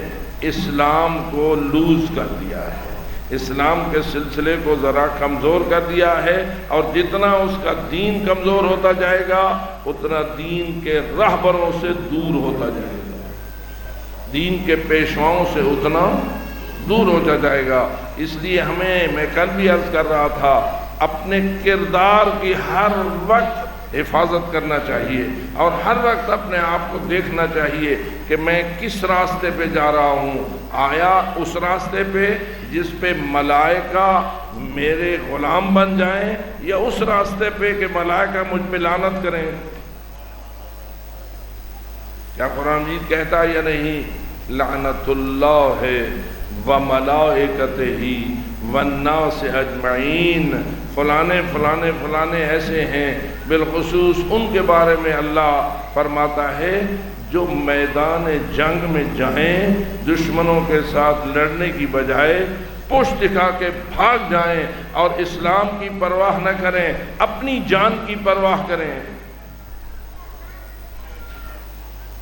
اسلام کو لوز کر دیا ہے، اسلام کے سلسلے کو ذرا کمزور کر دیا ہے، اور جتنا اس کا دین کمزور ہوتا جائے گا اتنا دین کے رہبروں سے دور ہوتا جائے گا، دین کے پیشواؤں سے اتنا دور ہوتا جائے گا۔ اس لیے میں کل بھی عرض کر رہا تھا، اپنے کردار کی ہر وقت حفاظت کرنا چاہیے، اور ہر وقت اپنے آپ کو دیکھنا چاہیے کہ میں کس راستے پہ جا رہا ہوں۔ آیا اس راستے پہ جس پہ ملائکہ میرے غلام بن جائیں، یا اس راستے پہ کہ ملائکہ مجھ پہ لعنت کریں؟ کیا قرآن مجید کہتا ہے یا نہیں؟ لعنت اللہ وملائکتہ والناس اجمعین، فلانے ایسے ہیں، بالخصوص ان کے بارے میں اللہ فرماتا ہے جو میدان جنگ میں جائیں، دشمنوں کے ساتھ لڑنے کی بجائے پشت دکھا کے بھاگ جائیں اور اسلام کی پرواہ نہ کریں، اپنی جان کی پرواہ کریں،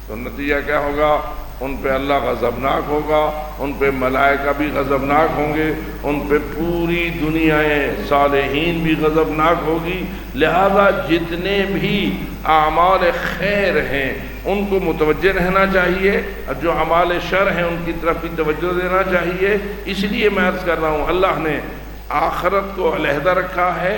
تو نتیجہ کیا ہوگا؟ ان پہ اللہ غضبناک ہوگا، ان پہ ملائکہ بھی غضبناک ہوں گے، ان پہ پوری دنیا صالحین بھی غضبناک ہوگی۔ لہذا جتنے بھی اعمال خیر ہیں ان کو متوجہ رہنا چاہیے، اور جو اعمال شر ہیں ان کی طرف بھی توجہ دینا چاہیے۔ اس لیے میں عرض کر رہا ہوں، اللہ نے آخرت کو علیحدہ رکھا ہے،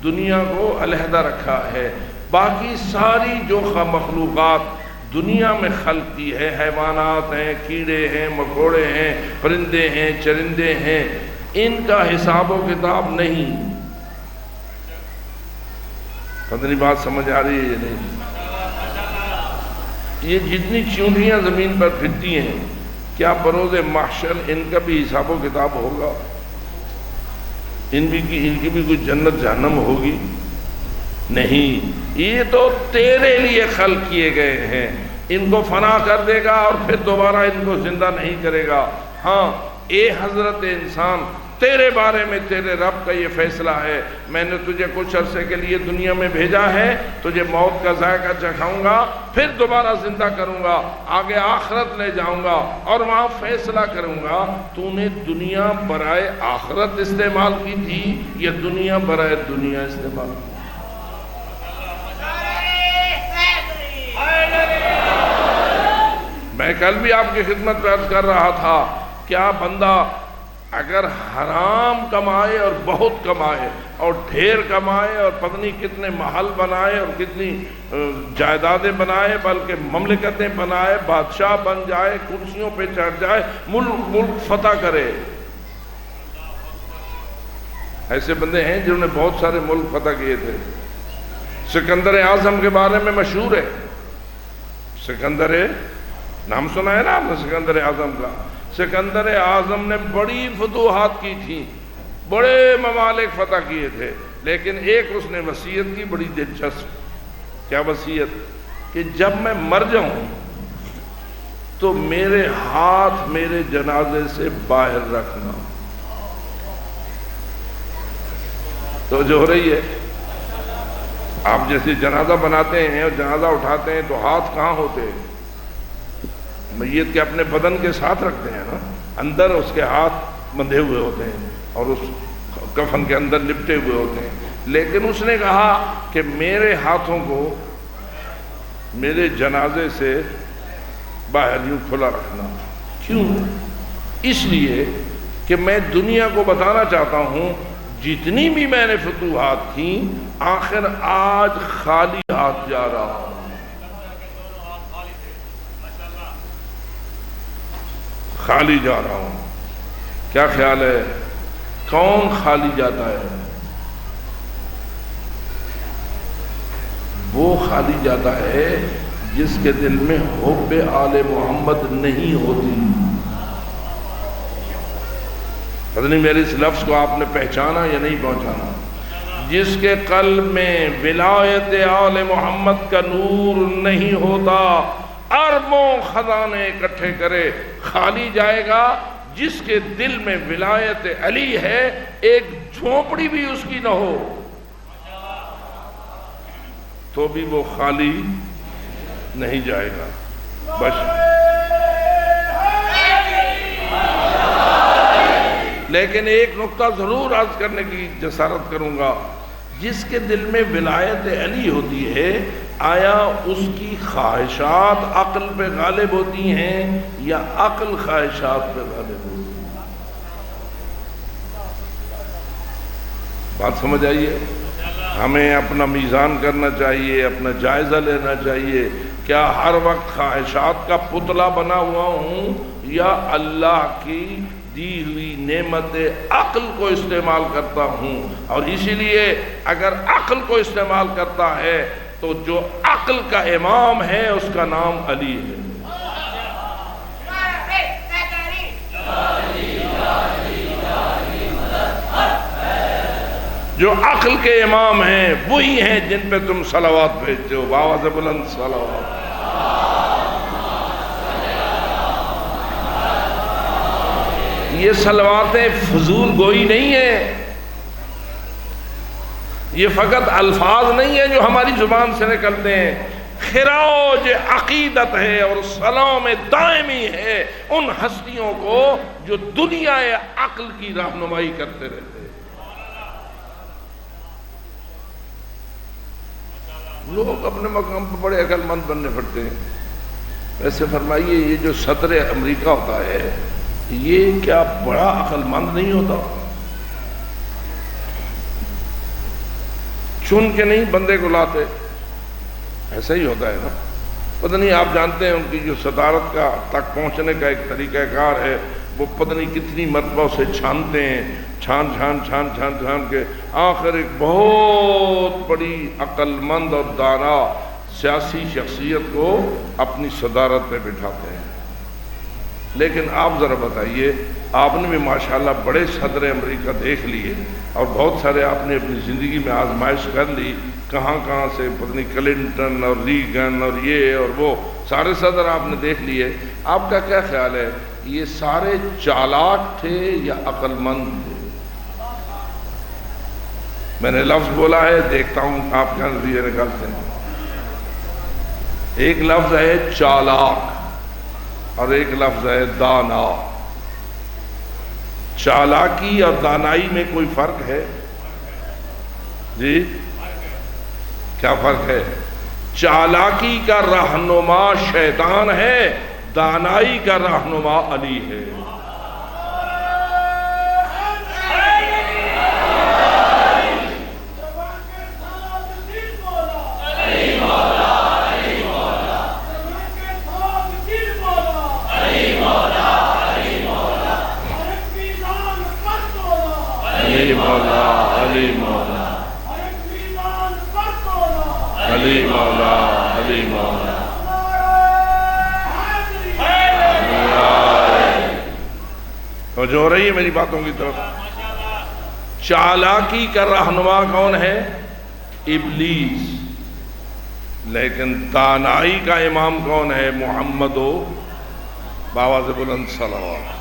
دنیا کو علیحدہ رکھا ہے۔ باقی ساری جو مخلوقات دنیا میں خلق کی ہے، حیوانات ہیں، کیڑے ہیں، مکوڑے ہیں، پرندے ہیں، چرندے ہیں، ان کا حساب و کتاب نہیں۔ پتہ نہیں بات سمجھ آ رہی ہے یا نہیں؟ یہ جتنی چونٹیاں زمین پر پھرتی ہیں، کیا بروز محشر ان کا بھی حساب و کتاب ہوگا؟ ان کی بھی کوئی جنت جہنم ہوگی؟ نہیں، یہ تو تیرے لیے خلق کیے گئے ہیں، ان کو فنا کر دے گا اور پھر دوبارہ ان کو زندہ نہیں کرے گا۔ ہاں، اے حضرت انسان، تیرے بارے میں تیرے رب کا یہ فیصلہ ہے، میں نے تجھے کچھ عرصے کے لیے دنیا میں بھیجا ہے، تجھے موت کا ذائقہ چکھاؤں گا، پھر دوبارہ زندہ کروں گا، آگے آخرت لے جاؤں گا اور وہاں فیصلہ کروں گا تو نے دنیا برائے آخرت استعمال کی تھی یا دنیا برائے دنیا استعمال کی؟ میں کل بھی آپ کی خدمت میں عرض کر رہا تھا، کیا بندہ اگر حرام کمائے اور بہت کمائے اور ڈھیر کمائے اور پتہ نہیں کتنے محل بنائے اور کتنی جائیدادیں بنائے، بلکہ مملکتیں بنائے، بادشاہ بن جائے، کرسیوں پہ چڑھ جائے، ملک فتح کرے؟ ایسے بندے ہیں جنہوں نے بہت سارے ملک فتح کیے تھے۔ سکندر اعظم کے بارے میں مشہور ہے، سکندر نام سنا ہے نا آپ نے سکندر اعظم کا؟ سکندر اعظم نے بڑی فتوحات کی تھی، بڑے ممالک فتح کیے تھے، لیکن ایک اس نے وصیت کی بڑی دلچسپ۔ کیا وصیت؟ کہ جب میں مر جاؤں تو میرے ہاتھ میرے جنازے سے باہر رکھنا۔ تو جو ہو رہی ہے، آپ جیسے جنازہ بناتے ہیں اور جنازہ اٹھاتے ہیں تو ہاتھ کہاں ہوتے ہیں؟ میت کے اپنے بدن کے ساتھ رکھتے ہیں نا، اندر اس کے ہاتھ بندھے ہوئے ہوتے ہیں اور اس کفن کے اندر لپٹے ہوئے ہوتے ہیں، لیکن اس نے کہا کہ میرے ہاتھوں کو میرے جنازے سے باہر یوں کھلا رکھنا۔ کیوں؟ اس لیے کہ میں دنیا کو بتانا چاہتا ہوں جتنی بھی میں نے فتوحات کی آخر آج خالی ہاتھ جا رہا ہوں۔ خالی جا رہا ہوں۔ کیا خیال ہے کون خالی جاتا ہے؟ وہ خالی جاتا ہے جس کے دل میں حب آل محمد نہیں ہوتی۔ پتہ نہیں میرے اس لفظ کو آپ نے پہچانا یا نہیں پہچانا۔ جس کے قلب میں ولایت آل محمد کا نور نہیں ہوتا، اربوں خزانے اکٹھے کرے خالی جائے گا۔ جس کے دل میں ولایت علی ہے ایک جھونپڑی بھی اس کی نہ ہو تو بھی وہ خالی نہیں جائے گا۔ بس لیکن ایک نقطہ ضرور عرض کرنے کی جسارت کروں گا، جس کے دل میں ولایت علی ہوتی ہے آیا اس کی خواہشات عقل پہ غالب ہوتی ہیں یا عقل خواہشات پہ غالب ہوتی ہیں؟ بات سمجھ آئیے؟ ہمیں اپنا میزان کرنا چاہیے، اپنا جائزہ لینا چاہیے، کیا ہر وقت خواہشات کا پتلا بنا ہوا ہوں یا اللہ کی دی ہوئی نعمت عقل کو استعمال کرتا ہوں؟ اور اسی لیے اگر عقل کو استعمال کرتا ہے تو جو عقل کا امام ہے اس کا نام علی ہے۔ جو عقل کے امام ہیں وہی ہیں جن پہ تم صلوات بھیجتے ہو، بآواز بلند صلوات۔ یہ صلواتیں فضول گوئی نہیں ہیں، یہ فقط الفاظ نہیں ہیں جو ہماری زبان سے نکلتے ہیں، خراج عقیدت ہے اور سلام دائمی ہے ان ہستیوں کو جو دنیا عقل کی رہنمائی کرتے رہتے ہیں۔ لوگ اپنے مقام پر بڑے عقل مند بننے پڑتے ہیں۔ ویسے فرمائیے یہ جو صدر امریکہ ہوتا ہے یہ کیا بڑا عقل مند نہیں ہوتا؟ چن کے نہیں بندے کو لاتے، ایسا ہی ہوتا ہے نا۔ پتہ نہیں آپ جانتے ہیں ان کی جو صدارت کا تک پہنچنے کا ایک طریقہ کار ہے، وہ پتہ نہیں کتنی مرتبہ اسے چھانتے ہیں، چھان کے آخر ایک بہت بڑی عقل مند اور دانا سیاسی شخصیت کو اپنی صدارت پہ بٹھاتے ہیں۔ لیکن آپ ذرا بتائیے، آپ نے بھی ماشاءاللہ بڑے صدر امریکہ دیکھ لیے اور بہت سارے آپ نے اپنی زندگی میں آزمائش کر لی، کہاں کہاں سے پتہ نہیں کلنٹن اور ریگن اور یہ اور وہ سارے صدر آپ نے دیکھ لیے۔ آپ کا کیا خیال ہے یہ سارے چالاک تھے یا عقل مند تھے؟ میں نے لفظ بولا ہے، دیکھتا ہوں آپ کیا نتیجے نکالتے ہیں۔ ایک لفظ ہے چالاک اور ایک لفظ ہے دانا۔ چالاکی اور دانائی میں کوئی فرق ہے؟ جی کیا فرق ہے؟ چالاکی کا رہنما شیطان ہے، دانائی کا رہنما علی ہے۔ علی مولا، علی مولا، علی مولا، علی مولا۔ توجہ ہو رہی ہے میری باتوں کی طرف؟ چالاکی کا رہنما کون ہے؟ ابلیس۔ لیکن دانائی کا امام کون ہے؟ محمد و بآواز بلند صلوات۔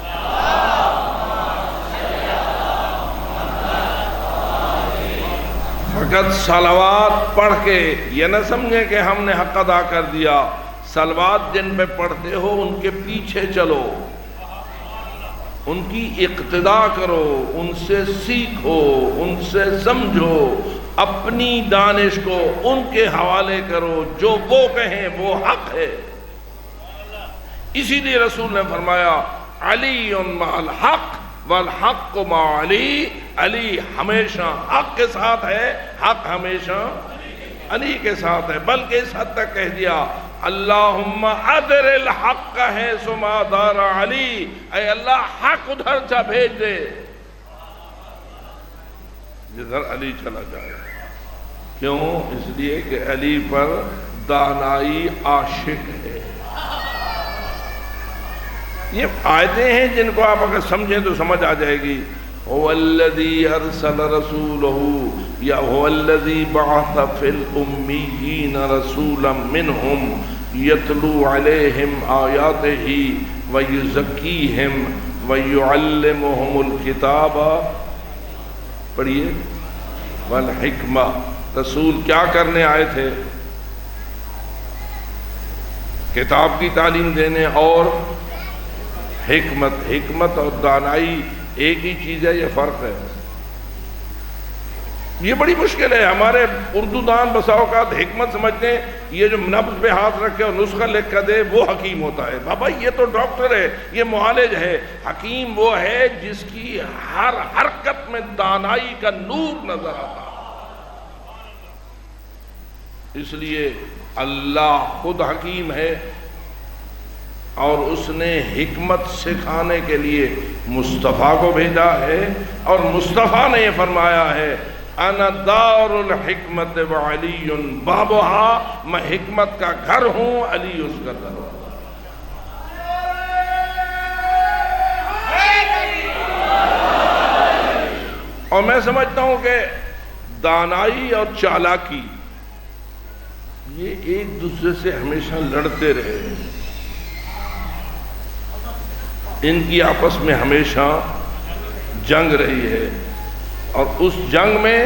فقط صلوات پڑھ کے یہ نہ سمجھیں کہ ہم نے حق ادا کر دیا، صلوات جن پہ پڑھتے ہو ان کے پیچھے چلو، ان کی اقتدا کرو، ان سے سیکھو، ان سے سمجھو، اپنی دانش کو ان کے حوالے کرو، جو وہ کہیں وہ حق ہے۔ اسی لیے رسول نے فرمایا علی مع الحق والحق مع علی، علی ہمیشہ حق کے ساتھ ہے، حق ہمیشہ علی کے ساتھ ہے۔ بلکہ اس حد تک کہہ دیا اللہم ادر الحق حیث ما دار علی، اے اللہ حق ادھر سے بھیج دے جدھر علی چلا جائے۔ کیوں؟ اس لیے کہ علی پر دانائی عاشق ہے۔ یہ آیتیں ہیں جن کو آپ اگر سمجھیں تو سمجھ آ جائے گی۔ هو الذی ارسل رسولہ، یا هو الذی بعث فی الأمیین رسولا منہم یتلو علیہم آیاتہ ویزکیہم ویعلمہم الکتاب، پڑھیے، والحکمہ۔ رسول کیا کرنے آئے تھے؟ کتاب کی تعلیم دینے اور حکمت۔ حکمت اور دانائی ایک ہی چیز ہے، یہ فرق ہے۔ یہ بڑی مشکل ہے۔ ہمارے اردو دان بسا اوقات حکمت سمجھتے ہیں یہ جو نبض پہ ہاتھ رکھے اور نسخہ لکھ کر دے وہ حکیم ہوتا ہے۔ بابا یہ تو ڈاکٹر ہے، یہ معالج ہے۔ حکیم وہ ہے جس کی ہر حرکت میں دانائی کا نور نظر آتا ہے۔ اس لیے اللہ خود حکیم ہے اور اس نے حکمت سکھانے کے لیے مصطفیٰ کو بھیجا ہے، اور مصطفیٰ نے یہ فرمایا ہے انا دار الحکمت وعلی بابھا، میں حکمت کا گھر ہوں، علی اس کا دروازہ۔ اور میں سمجھتا ہوں کہ دانائی اور چالاکی یہ ایک دوسرے سے ہمیشہ لڑتے رہے ہیں، ان کی آپس میں ہمیشہ جنگ رہی ہے، اور اس جنگ میں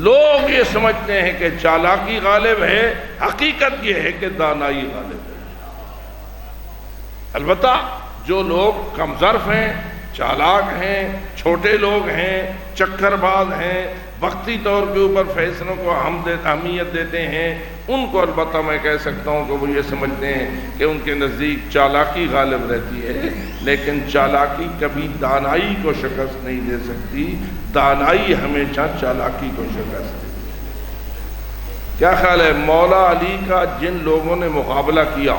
لوگ یہ سمجھتے ہیں کہ چالاکی غالب ہے، حقیقت یہ ہے کہ دانائی غالب ہے۔ البتہ جو لوگ کم ظرف ہیں، چالاک ہیں، چھوٹے لوگ ہیں، چکر باز ہیں، وقتی طور کے اوپر فیصلوں کو اہمیت دیتے ہیں، ان کو البتہ میں کہہ سکتا ہوں کہ وہ یہ سمجھتے ہیں کہ ان کے نزدیک چالاکی غالب رہتی ہے، لیکن چالاکی کبھی دانائی کو شکست نہیں دے سکتی، دانائی ہمیشہ چالاکی کو شکست دے۔ کیا خیال ہے مولا علی کا جن لوگوں نے مقابلہ کیا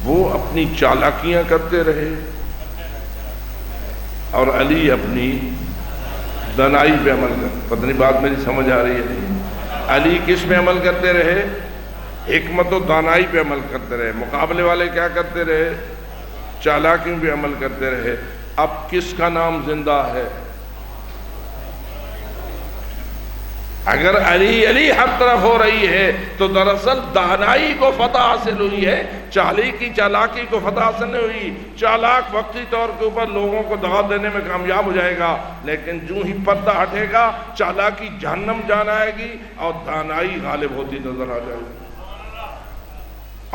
وہ اپنی چالاکیاں کرتے رہے اور علی اپنی دانائی پہ عمل کرتے؟ پتہ نہیں بات میری سمجھ آ رہی ہے؟ علی کس پہ عمل کرتے رہے؟ حکمت و دانائی پہ عمل کرتے رہے۔ مقابلے والے کیا کرتے رہے؟ چالاکیوں پہ عمل کرتے رہے۔ اب کس کا نام زندہ ہے؟ اگر علی ہر طرف ہو رہی ہے تو دراصل دانائی کو فتح حاصل ہوئی ہے، چالاکی کو فتح حاصل نہیں ہوئی۔ چالاک وقتی طور کے اوپر لوگوں کو دغا دینے میں کامیاب ہو جائے گا، لیکن جو ہی پردہ ہٹے گا چالاکی جہنم جان آئے گی اور دانائی غالب ہوتی نظر آ جائے گی۔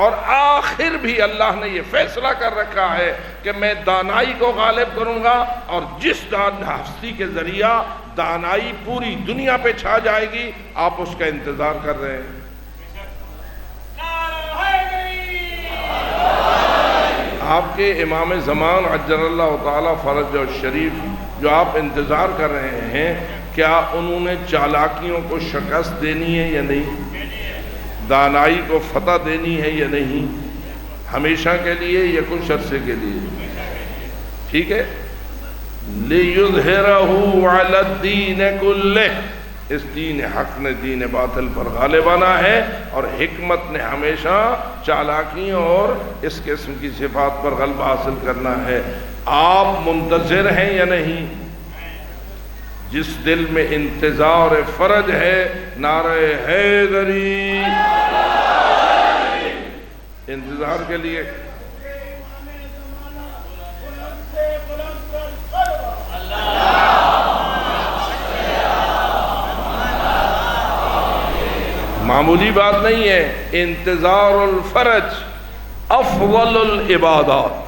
اور آخر بھی اللہ نے یہ فیصلہ کر رکھا ہے کہ میں دانائی کو غالب کروں گا، اور جس ہستی کے ذریعہ دانائی پوری دنیا پہ چھا جائے گی آپ اس کا انتظار کر رہے ہیں۔ آپ کے امام زمان عجل اللہ تعالی فرج اور شریف جو آپ انتظار کر رہے ہیں، کیا انہوں نے چالاکیوں کو شکست دینی ہے یا نہیں؟ دانائی کو فتح دینی ہے یا نہیں؟ ہمیشہ کے لیے یا کچھ عرصے کے لیے؟ ٹھیک ہے، لِيُظْهِرَهُ عَلَى الدِّينِ كُلِّهِ، اس دین حق نے دین باطل پر غالب آنا ہے، اور حکمت نے ہمیشہ چالاکیوں اور اس قسم کی صفات پر غلبہ حاصل کرنا ہے۔ آپ منتظر ہیں یا نہیں؟ جس دل میں انتظار فرج ہے، نعرہ حیدری، انتظار کے لیے معمولی بات نہیں ہے. انتظار الفرج افضل العبادات.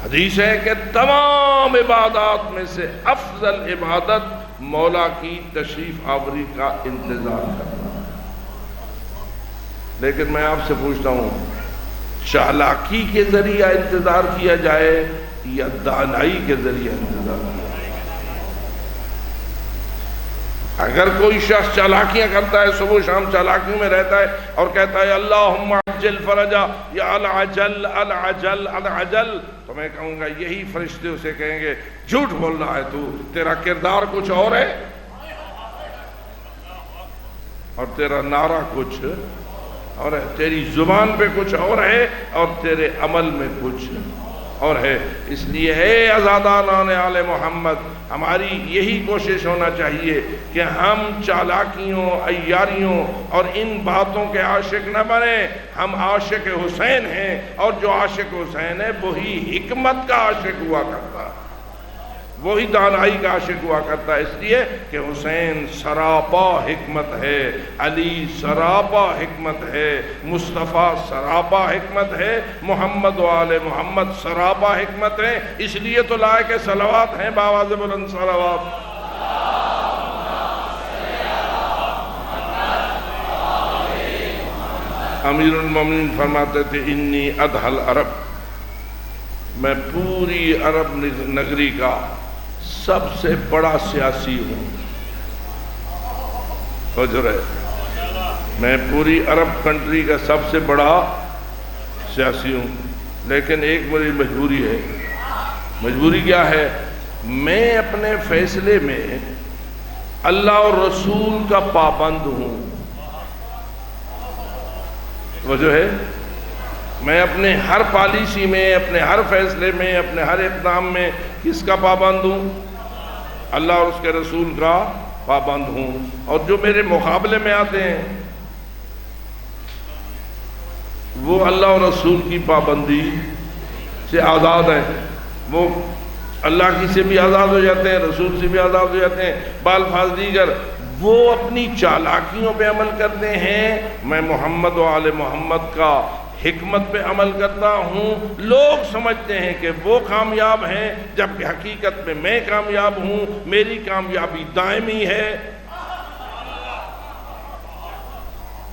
حدیث ہے کہ تمام عبادات میں سے افضل عبادت مولا کی تشریف آوری کا انتظار کرنا. لیکن میں آپ سے پوچھتا ہوں، چالاکی کے ذریعہ انتظار کیا جائے یا دانائی کے ذریعہ انتظار کیا جائے؟ اگر کوئی شخص چالاکیاں کرتا ہے، صبح شام چالاکی میں رہتا ہے اور کہتا ہے اللہم عجل فرجا یا العجل العجل العجل، تو میں کہوں گا یہی فرشتے اسے کہیں گے جھوٹ بول رہا ہے تو، تیرا کردار کچھ اور ہے اور تیرا نعرہ کچھ اور ہے، تیری زبان پہ کچھ اور ہے اور تیرے عمل میں کچھ اور ہے. اس لیے اے عزاداران آل محمد، ہماری یہی کوشش ہونا چاہیے کہ ہم چالاکیوں، عیاریوں اور ان باتوں کے عاشق نہ بنیں. ہم عاشق حسین ہیں، اور جو عاشق حسین ہے وہی حکمت کا عاشق ہوا کرتا ہے، وہی دانائی کا عاشق ہوا کرتا ہے. اس لیے کہ حسین سراپا حکمت ہے، علی سراپا حکمت ہے، مصطفیٰ سراپا حکمت ہے، محمد و آل محمد سراپا حکمت ہے. اس لیے تو لائق صلوات ہیں، بآواز بلند صلوات. امیر المومنین فرماتے تھے انی ادہل عرب، میں پوری عرب نگری کا سب سے بڑا سیاسی ہوں. میں پوری عرب کنٹری کا سب سے بڑا سیاسی ہوں، لیکن ایک بڑی مجبوری ہے. مجبوری کیا ہے؟ میں اپنے فیصلے میں اللہ اور رسول کا پابند ہوں. وجہ ہے میں اپنے ہر پالیسی میں، اپنے ہر فیصلے میں، اپنے ہر اقدام میں کس کا پابند ہوں؟ اللہ اور اس کے رسول کا پابند ہوں. اور جو میرے مقابلے میں آتے ہیں وہ اللہ اور رسول کی پابندی سے آزاد ہیں. وہ اللہ کی سے بھی آزاد ہو جاتے ہیں، رسول سے بھی آزاد ہو جاتے ہیں. بالفاظ دیگر وہ اپنی چالاکیوں پہ عمل کرتے ہیں، میں محمد و آل محمد کا حکمت پہ عمل کرتا ہوں. لوگ سمجھتے ہیں کہ وہ کامیاب ہیں، جبکہ حقیقت میں میں کامیاب ہوں. میری کامیابی دائمی ہے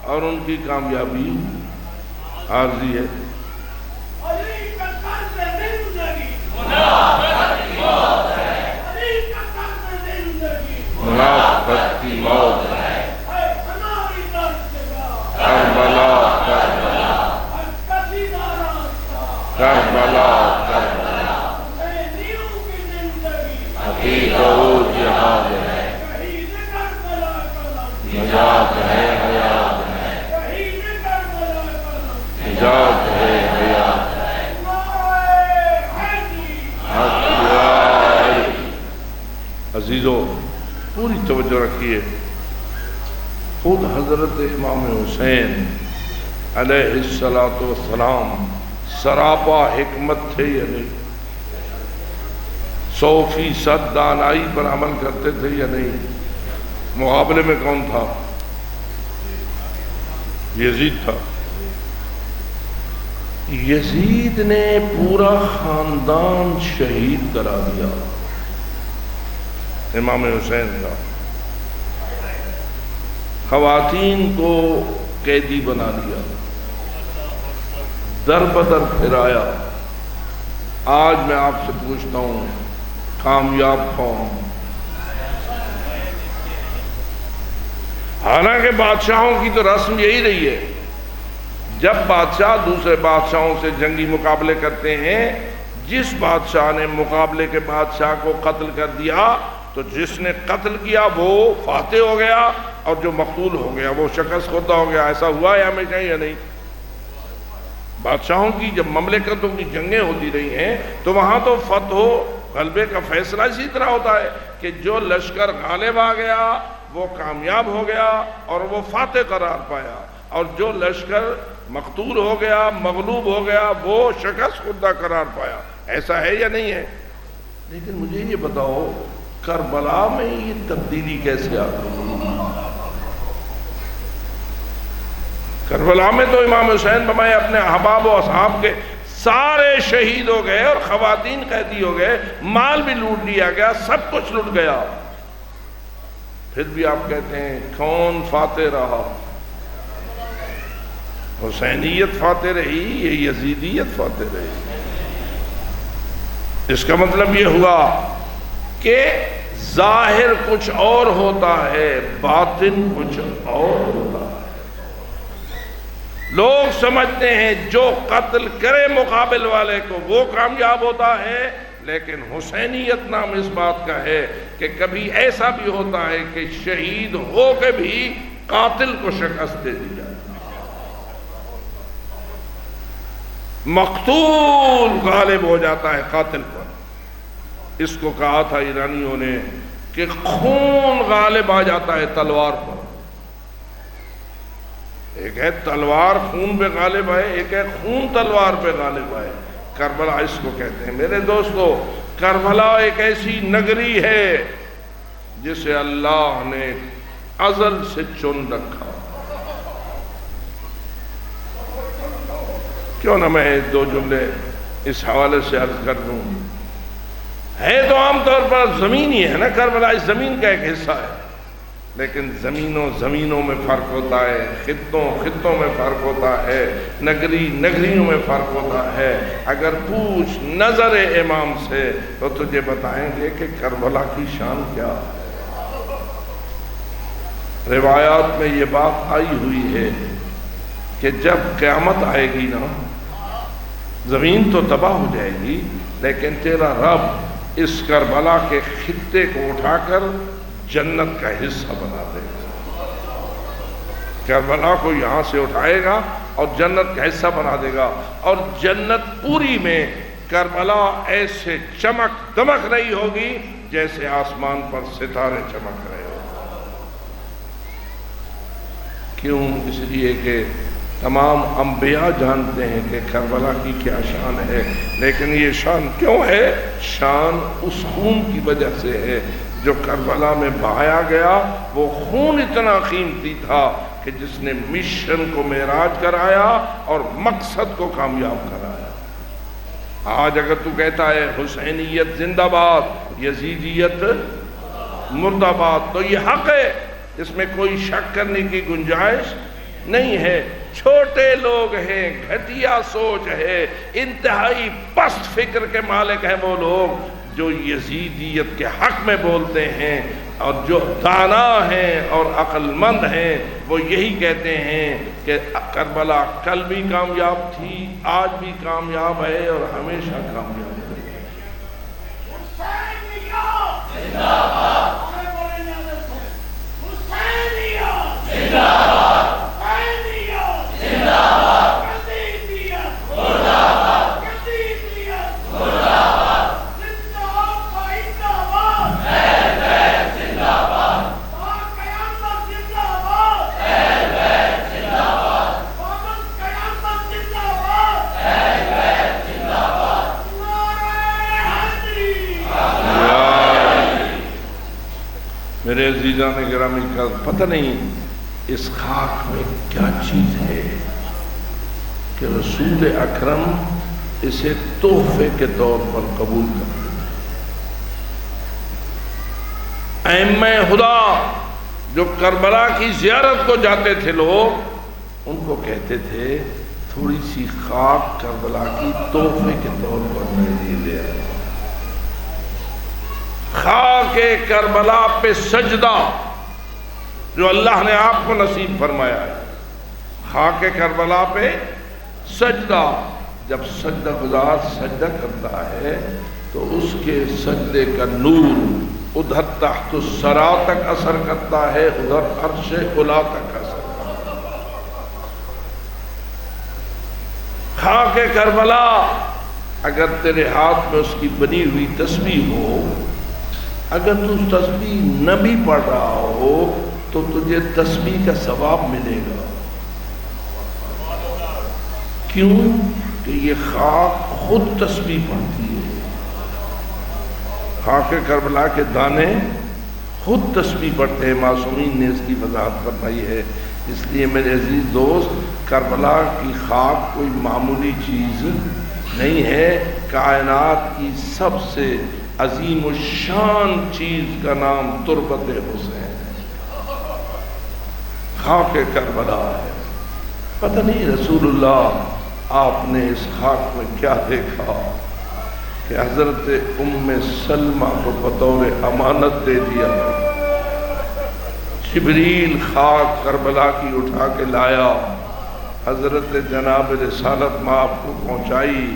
اور ان کی کامیابی عارضی ہے. منافقت کی موت ہے، کربلا کربلا کربلا حقیقت و جہاد ہے، نجات ہے حیات ہے، نجات ہے حیات ہے. عزیزو پوری توجہ رکھیے. خود حضرت امام حسین علیہ السلام سراپا حکمت تھے یا نہیں؟ 100% دانائی پر عمل کرتے تھے یا نہیں؟ مقابلے میں کون تھا؟ یزید تھا. یزید نے پورا خاندان شہید کرا دیا امام حسین کا، خواتین کو قیدی بنا دیا، در بدر پھرایا. آج میں آپ سے پوچھتا ہوں کامیاب کون؟ حالانکہ بادشاہوں کی تو رسم یہی رہی ہے، جب بادشاہ دوسرے بادشاہوں سے جنگی مقابلے کرتے ہیں، جس بادشاہ نے مقابلے کے بادشاہ کو قتل کر دیا تو جس نے قتل کیا وہ فاتح ہو گیا اور جو مقتول ہو گیا وہ شکست خوردہ ہو گیا. ایسا ہوا ہے ہمیشہ یا نہیں؟ بادشاہوں کی جب مملکتوں کی جنگیں ہوتی رہی ہیں تو وہاں تو فتح و غلبے کا فیصلہ اسی طرح ہوتا ہے کہ جو لشکر غالب آ گیا وہ کامیاب ہو گیا اور وہ فاتح قرار پایا، اور جو لشکر مقتول ہو گیا، مغلوب ہو گیا، وہ شکست خوردہ قرار پایا. ایسا ہے یا نہیں ہے؟ لیکن مجھے یہ بتاؤ کربلا میں یہ تبدیلی کیسے آ گئی؟ کربلا میں تو امام حسین بمائے اپنے احباب و اصحاب کے سارے شہید ہو گئے اور خواتین قیدی ہو گئے، مال بھی لوٹ لیا گیا، سب کچھ لٹ گیا، پھر بھی آپ کہتے ہیں کون فاتح رہا؟ حسینیت فاتح رہی، یہ یزیدیت فاتح رہی۔ اس کا مطلب یہ ہوا کہ ظاہر کچھ اور ہوتا ہے، باطن کچھ اور ہوتا ہے۔ لوگ سمجھتے ہیں جو قتل کرے مقابل والے کو وہ کامیاب ہوتا ہے، لیکن حسینیت نام اس بات کا ہے کہ کبھی ایسا بھی ہوتا ہے کہ شہید ہو کے بھی قاتل کو شکست دے دی جائے، مقتول غالب ہو جاتا ہے قاتل پر۔ اس کو کہا تھا ایرانیوں نے کہ خون غالب آ جاتا ہے تلوار پر۔ ایک ہے تلوار خون پہ غالب آئے، ایک ہے خون تلوار پہ غالب آئے۔ کربلا اس کو کہتے ہیں۔ میرے دوستو، کربلا ایک ایسی نگری ہے جسے اللہ نے ازل سے چن رکھا۔ کیوں نہ میں دو جملے اس حوالے سے عرض کر دوں۔ ہے تو عام طور پر زمین ہی ہے نا، کربلا اس زمین کا ایک حصہ ہے، لیکن زمینوں میں فرق ہوتا ہے، خطوں میں فرق ہوتا ہے، نگریوں میں فرق ہوتا ہے۔ اگر پوچھ نظر امام سے تو تجھے بتائیں گے کہ کربلا کی شان کیا ہے۔ روایات میں یہ بات آئی ہوئی ہے کہ جب قیامت آئے گی نا، زمین تو تباہ ہو جائے گی، لیکن تیرا رب اس کربلا کے خطے کو اٹھا کر جنت کا حصہ بنا دے گا۔ کربلا کو یہاں سے اٹھائے گا اور جنت کا حصہ بنا دے گا، اور جنت پوری میں کربلا ایسے چمک دمک رہی ہوگی جیسے آسمان پر ستارے چمک رہے ہوں۔ کیوں؟ اس لیے کہ تمام انبیاء جانتے ہیں کہ کربلا کی کیا شان ہے، لیکن یہ شان کیوں ہے؟ شان اس خون کی وجہ سے ہے جو کربلا میں بہایا گیا۔ وہ خون اتنا قیمتی تھا کہ جس نے مشن کو معراج کرایا اور مقصد کو کامیاب کرایا۔ آج اگر تو کہتا ہے حسینیت زندہ باد، یزیدیت مردہ باد، تو یہ حق ہے، اس میں کوئی شک کرنے کی گنجائش نہیں ہے۔ چھوٹے لوگ ہیں، گھٹیا سوچ ہے، انتہائی پست فکر کے مالک ہیں وہ لوگ جو یزیدیت کے حق میں بولتے ہیں، اور جو دانا ہیں اور عقل مند ہیں وہ یہی کہتے ہیں کہ کربلا کل بھی کامیاب تھی، آج بھی کامیاب ہے اور ہمیشہ کامیاب ہے۔ میرے عزیزان گرامی کا پتہ نہیں اس خاک میں کیا چیز ہے کہ رسول اکرم اسے تحفے کے طور پر قبول کرتے ہیں۔ ائمہ خدا جو کربلا کی زیارت کو جاتے تھے لوگ، ان کو کہتے تھے تھوڑی سی خاک کربلا کی تحفے کے طور پر میں دے رہا ہوں۔ خاک کربلا پہ سجدہ جو اللہ نے آپ کو نصیب فرمایا ہے، خاک کربلا پہ سجدہ، جب سجدہ گزار سجدہ کرتا ہے تو اس کے سجدے کا نور ادھر تحت الثری تک اثر کرتا ہے، ادھر عرش علا تک اثر کرتا ہے۔ خاک کربلا، اگر تیرے ہاتھ میں اس کی بنی ہوئی تسبیح ہو، اگر تو تسبیح نہ بھی پڑھ رہا ہو تو تجھے تسبیح کا ثواب ملے گا۔ کیوں؟ کہ یہ خاک خود تسبیح پڑھتی ہے۔ خاک کربلا کے دانے خود تسبیح پڑھتے ہیں۔ معصومین نے اس کی وضاحت فرمائی ہے اس لیے میرے عزیز دوست، کربلا کی خاک کوئی معمولی چیز نہیں ہے، کائنات کی سب سے عظیم الشان چیز کا نام تربت حسین ہے، خاک کربلا ہے۔ پتہ نہیں رسول اللہ آپ نے اس خاک میں کیا دیکھا کہ حضرت ام سلمہ کو بطور امانت دے دیا، جبریل خاک کربلا کی اٹھا کے لایا، حضرت جناب رسالت میں آپ کو پہنچائی،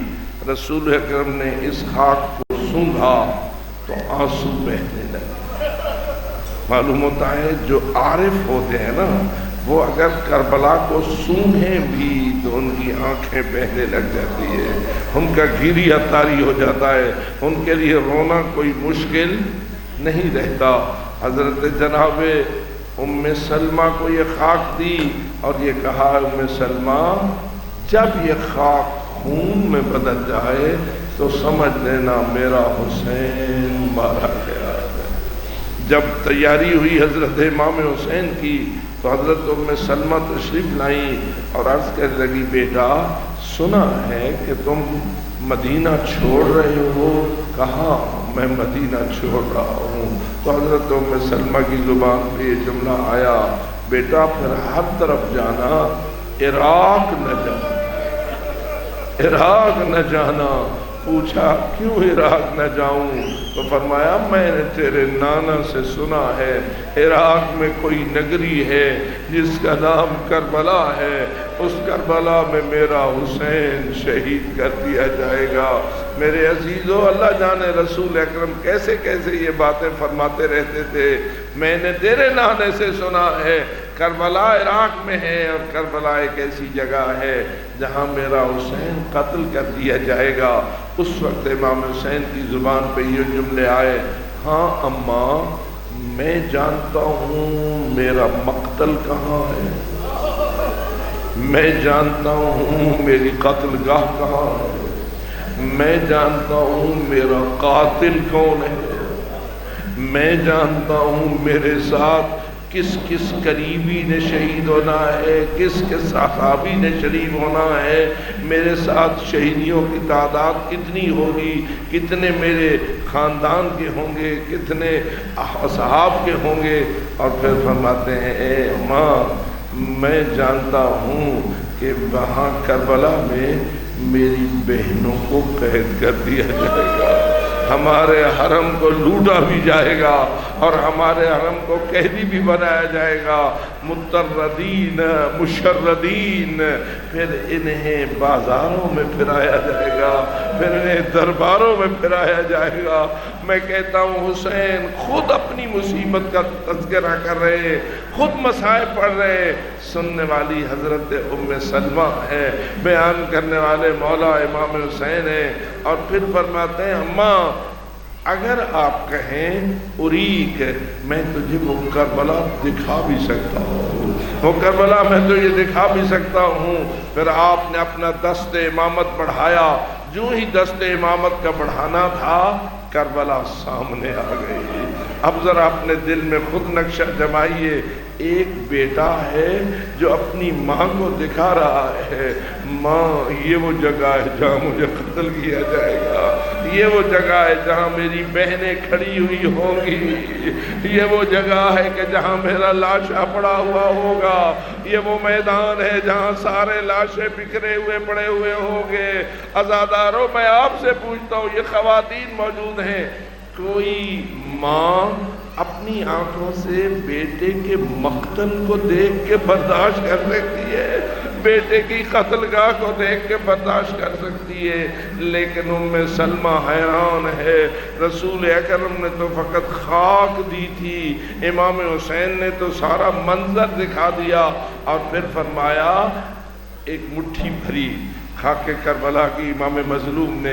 رسول اکرم نے اس خاک کو سونگھا تو آنسو بہنے لگے۔ معلوم ہوتا ہے جو عارف ہوتے ہیں نا، وہ اگر کربلا کو سونگھیں بھی تو ان کی آنکھیں بہنے لگ جاتی ہے، ان کا گریہ طاری ہو جاتا ہے، ان کے لیے رونا کوئی مشکل نہیں رہتا۔ حضرت جناب ام سلمہ کو یہ خاک دی اور یہ کہا، ام سلمہ جب یہ خاک خون میں بدل جائے تو سمجھ لینا میرا حسین مارا گیا ہے۔ جب تیاری ہوئی حضرت امام حسین کی تو حضرت ام سلمہ تشریف لائیں اور عرض کرنے لگی، بیٹا سنا ہے کہ تم مدینہ چھوڑ رہے ہو؟ کہا میں مدینہ چھوڑ رہا ہوں۔ تو حضرت ام سلمہ کی زبان پہ یہ جملہ آیا، بیٹا پھر ہر طرف جانا، عراق نہ جانا، عراق نہ جانا۔ پوچھا کیوں عراق نہ جاؤں؟ تو فرمایا میں نے تیرے نانا سے سنا ہے عراق میں کوئی نگری ہے جس کا نام کربلا ہے، اس کربلا میں میرا حسین شہید کر دیا جائے گا۔ میرے عزیزو، اللہ جانے رسول اکرم کیسے کیسے یہ باتیں فرماتے رہتے تھے۔ میں نے تیرے نانے سے سنا ہے کربلا عراق میں ہے، اور کربلا ایک ایسی جگہ ہے جہاں میرا حسین قتل کر دیا جائے گا۔ اس وقت امام حسین کی زبان پہ یہ جملے آئے، ہاں اماں میں جانتا ہوں میرا مقتل کہاں ہے، میں جانتا ہوں میری قتل گاہ کہاں ہے، میں جانتا ہوں میرا قاتل کون ہے، میں جانتا ہوں میرے ساتھ کس کس قریبی نے شہید ہونا ہے، کس کس صحابی نے شریف ہونا ہے، میرے ساتھ شہیدیوں کی تعداد کتنی ہوگی، کتنے میرے خاندان کے ہوں گے، کتنے اصحاب کے ہوں گے۔ اور پھر فرماتے ہیں اے ماں میں جانتا ہوں کہ وہاں کربلا میں میری بہنوں کو قید کر دیا جائے گا، ہمارے حرم کو لوٹا بھی جائے گا اور ہمارے حرم کو قیدی بھی بنایا جائے گا، متردین مشردین، پھر انہیں بازاروں میں پھرایا جائے گا، پھر انہیں درباروں میں پھرایا جائے گا۔ میں کہتا ہوں حسین خود اپنی مصیبت کا تذکرہ کر رہے، خود مصائب پڑھ رہے، سننے والی حضرت ام سلمہ ہے، بیان کرنے والے مولا امام حسین ہیں۔ اور پھر فرماتے ہیں اماں اگر آپ کہیں اریک میں تجھے وہ کربلا دکھا بھی سکتا ہوں، وہ کربلا میں تو یہ دکھا بھی سکتا ہوں۔ پھر آپ نے اپنا دست امامت بڑھایا، جو ہی دست امامت کا بڑھانا تھا کربلا سامنے آ گئی۔ اب ذرا اپنے دل میں خود نقشہ جمائیے، ایک بیٹا ہے جو اپنی ماں کو دکھا رہا ہے، ماں یہ وہ جگہ ہے جہاں مجھے قتل کیا جائے گا، یہ وہ جگہ ہے جہاں میری بہنیں کھڑی ہوئی ہوں گی، یہ وہ جگہ ہے کہ جہاں میرا لاشا پڑا ہوا ہوگا، یہ وہ میدان ہے جہاں سارے لاشیں بکھرے ہوئے پڑے ہوئے ہوں گے۔ عزاداروں میں آپ سے پوچھتا ہوں، یہ خواتین موجود ہیں، کوئی ماں اپنی آنکھوں سے بیٹے کے مقتل کو دیکھ کے برداشت کر سکتی ہے، بیٹے کی قتل گاہ کو دیکھ کے برداشت کر سکتی ہے، لیکن ام سلمہ حیران ہے۔ رسول اکرم نے تو فقط خاک دی تھی، امام حسین نے تو سارا منظر دکھا دیا، اور پھر فرمایا ایک مٹھی بھری خاک کربلا کی امام مظلوم نے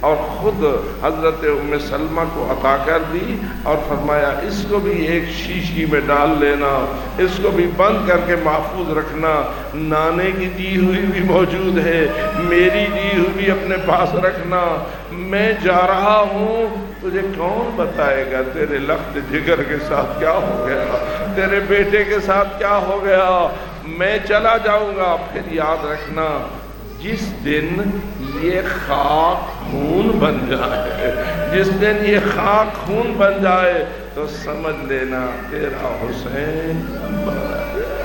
اور خود حضرت ام سلمہ کو عطا کر دی، اور فرمایا اس کو بھی ایک شیشی میں ڈال لینا، اس کو بھی بند کر کے محفوظ رکھنا، نانے کی دی ہوئی بھی موجود ہے، میری دی ہوئی بھی اپنے پاس رکھنا، میں جا رہا ہوں تجھے کون بتائے گا تیرے لخت جگر کے ساتھ کیا ہو گیا، تیرے بیٹے کے ساتھ کیا ہو گیا، میں چلا جاؤں گا، پھر یاد رکھنا جس دن یہ خاک خون بن جائے، جس دن یہ خاک خون بن جائے تو سمجھ لینا تیرا حسین مرا گیا۔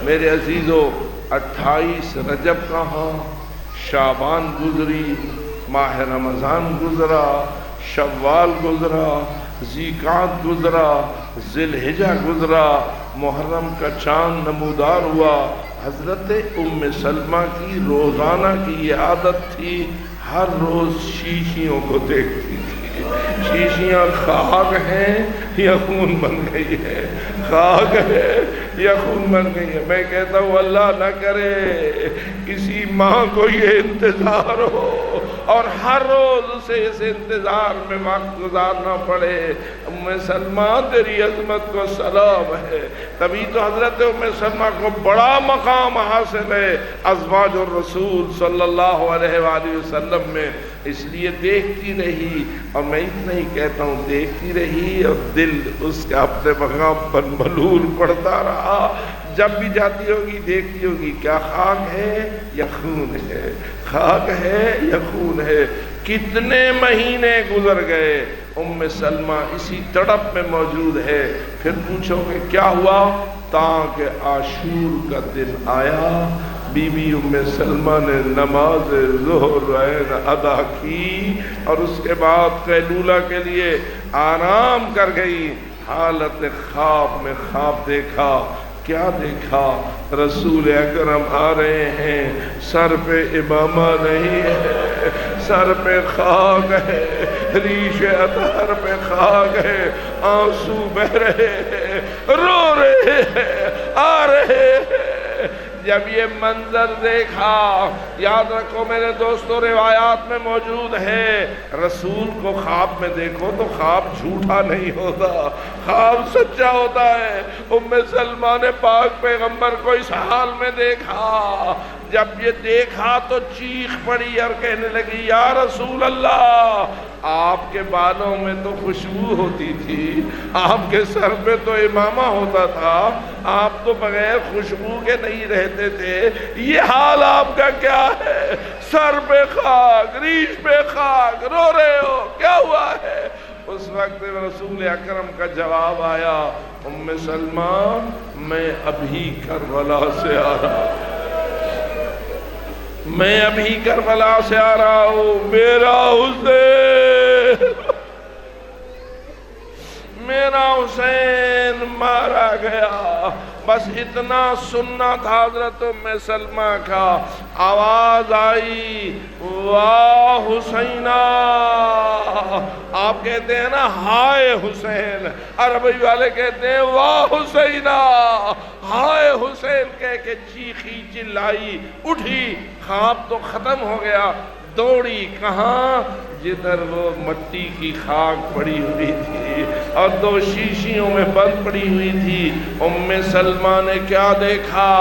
میرے عزیزو، 28 رجب کہاں، شعبان گزری، ماہ رمضان گزرا، شوال گزرا، ذیقعد گزرا، ذی الحجہ گزرا، محرم کا چاند نمودار ہوا۔ حضرت ام سلمہ کی روزانہ کی یہ عادت تھی، ہر روز شیشیوں کو دیکھتی تھی، شیشیاں خاک ہیں یا خون بن گئی ہے، خاک ہے یا خون بن گئی ہے۔ میں کہتا ہوں اللہ نہ کرے کسی ماں کو یہ انتظار ہو اور ہر روز اسے اس انتظار میں وقت گزارنا پڑے۔ ام سلمہ تیری عظمت کو سلام ہے، تبھی تو حضرت ام سلمہ کو بڑا مقام حاصل ہے ازواج الرسول صلی اللہ علیہ وآلہ وسلم میں، اس لیے دیکھتی رہی۔ اور میں اتنا ہی کہتا ہوں، دیکھتی رہی اور دل اس کا اپنے مقام پر ملول پڑتا رہا۔ جب بھی جاتی ہوگی دیکھتی ہوگی کیا خاک ہے یا خون ہے، خاک ہے یا خون ہے۔ کتنے مہینے گزر گئے، ام سلمہ اسی تڑپ میں موجود ہے۔ پھر پوچھو گے کیا ہوا؟ تاکہ عاشور کا دن آیا، بی بی ام سلمہ نے نماز ظہر عین ادا کی اور اس کے بعد قیلولہ کے لیے آرام کر گئی۔ حالت خواب میں خواب دیکھا، کیا دیکھا؟ رسول اکرم آ رہے ہیں، سر پہ امامہ نہیں ہے، سر پہ خاک ہے، ریش اطہر پہ خاک ہے، آنسو بہ رہے ہیں، رو رہے ہیں، آ رہے ہیں۔ جب یہ منظر دیکھا، یاد رکھو میرے دوستو روایات میں موجود ہے، رسول کو خواب میں دیکھو تو خواب جھوٹا نہیں ہوتا، خواب سچا ہوتا ہے۔ ام سلمہ نے پاک پیغمبر کو اس حال میں دیکھا، جب یہ دیکھا تو چیخ پڑی اور کہنے لگی یا رسول اللہ، آپ کے بالوں میں تو خوشبو ہوتی تھی، آپ کے سر پہ تو امامہ ہوتا تھا، آپ تو بغیر خوشبو کے نہیں رہتے تھے، یہ حال آپ کا کیا ہے؟ سر پہ خاک، ریش پہ خاک، رو رہے ہو، کیا ہوا ہے؟ اس وقت رسول اکرم کا جواب آیا، ام سلمہ میں ابھی کربلا سے آ رہا ہوں، میں ابھی کربلا سے آ رہا ہوں، میرا حسین مارا گیا۔ بس اتنا سننا تھا حضرت ام سلمہ کا۔ آواز آئی واہ حسینہ، آپ کہتے ہیں نا ہائے حسین، عربی والے کہتے ہیں واہ حسینہ، ہائے حسین کہہ کے چیخی چلائی، اٹھی، خواب تو ختم ہو گیا، دوڑی کہاں؟ جدھر وہ مٹی کی خاک پڑی ہوئی تھی اور دو شیشیوں میں بند پڑی ہوئی تھی۔ ام سلمہ نے کیا دیکھا؟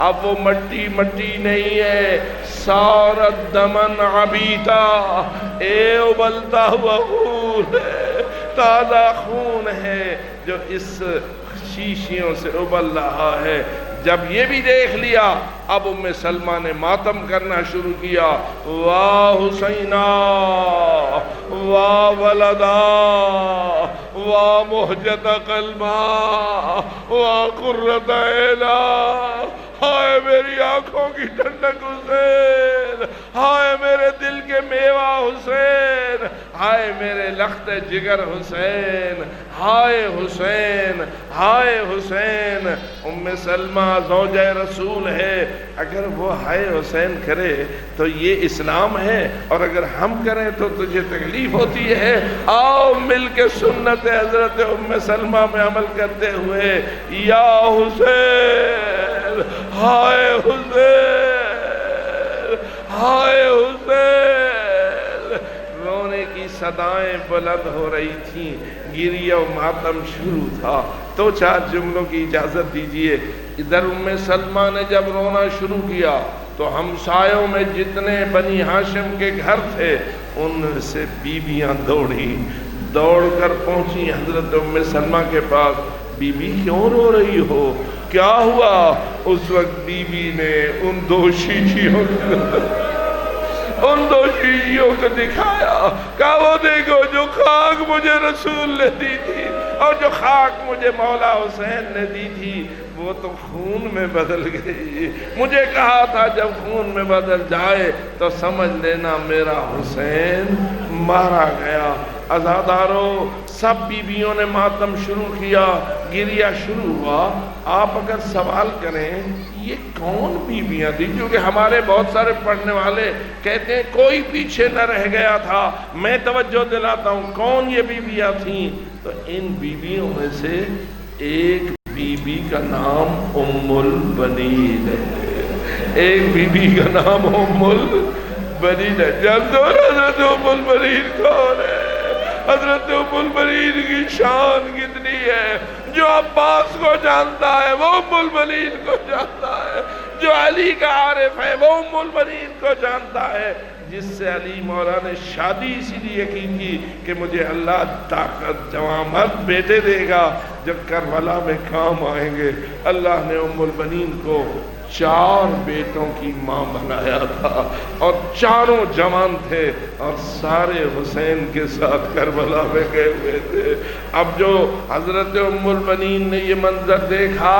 اب وہ مٹی مٹی نہیں ہے، سارت دمن عبیتا، اے ابلتا ہوا خون ہے، تازہ خون ہے جو اس شیشیوں سے ابل رہا ہے۔ جب یہ بھی دیکھ لیا، اب ام سلمہ نے ماتم کرنا شروع کیا، واہ حسینہ، واہ ولدا، واہ مہجت قلبہ، واہ قرۃ عینا، ہائے میری آنکھوں کی ٹھنڈک حسین، ہائے میرے دل کے میوہ حسین، ہائے میرے لخت جگر حسین، ہائے حسین، ہائے حسین۔ ام سلمہ زوجہ رسول ہے، اگر وہ ہائے حسین کرے تو یہ اسلام ہے، اور اگر ہم کریں تو تجھے تکلیف ہوتی ہے۔ آؤ مل کے سنت حضرت ام سلمہ میں عمل کرتے ہوئے، یا حسین، ہائے حسین، ہائے حسین۔ رونے کی صدائیں بلند ہو رہی تھیں، گریہ و ماتم شروع تھا۔ تو چار جملوں کی اجازت دیجئے۔ ادھر ام سلمہ نے جب رونا شروع کیا تو ہمسایوں میں جتنے بنی ہاشم کے گھر تھے ان سے بیویاں دوڑیں، دوڑ کر پہنچی حضرت ام سلمہ کے پاس، بی بی کیوں رو رہی ہو؟ کیا ہوا؟ اس وقت بی بی نے ان دو شیشیوں کو دکھایا، کہا وہ دیکھو جو خاک مجھے رسول نے دی تھی اور جو خاک مجھے مولا حسین نے دی تھی وہ تو خون میں بدل گئی۔ مجھے کہا تھا جب خون میں بدل جائے تو سمجھ لینا میرا حسین مارا گیا۔ عزاداروں، سب بیویوں نے ماتم شروع کیا، گریہ شروع ہوا۔ آپ اگر سوال کریں یہ کون بیویاں تھی، کیونکہ ہمارے بہت سارے پڑھنے والے کہتے ہیں کوئی پیچھے نہ رہ گیا تھا، میں توجہ دلاتا ہوں کون یہ بیویاں تھیں۔ تو ان بیویوں میں سے ایک بی بی کا نام ام البنین ہے، ایک بی بی کا نام ام البنین ہے۔ جانتے ہو حضرت ام البنین کون ہے؟ حضرت ام البنین کی شان کتنی ہے؟ جو عباس کو جانتا ہے وہ ام البنین کو جانتا ہے، جو علی کا عارف ہے وہ ام البنین کو جانتا ہے، جس سے علی مولا نے شادی اسی لیے کی کہ مجھے اللہ طاقت جوامت بیٹے دے گا جب کربلا میں کام آئیں گے۔ اللہ نے ام البنین کو 4 بیٹوں کی ماں بنایا تھا اور چاروں جوان تھے اور سارے حسین کے ساتھ کربلا میں گئے ہوئے تھے۔ اب جو حضرت ام البنین نے یہ منظر دیکھا،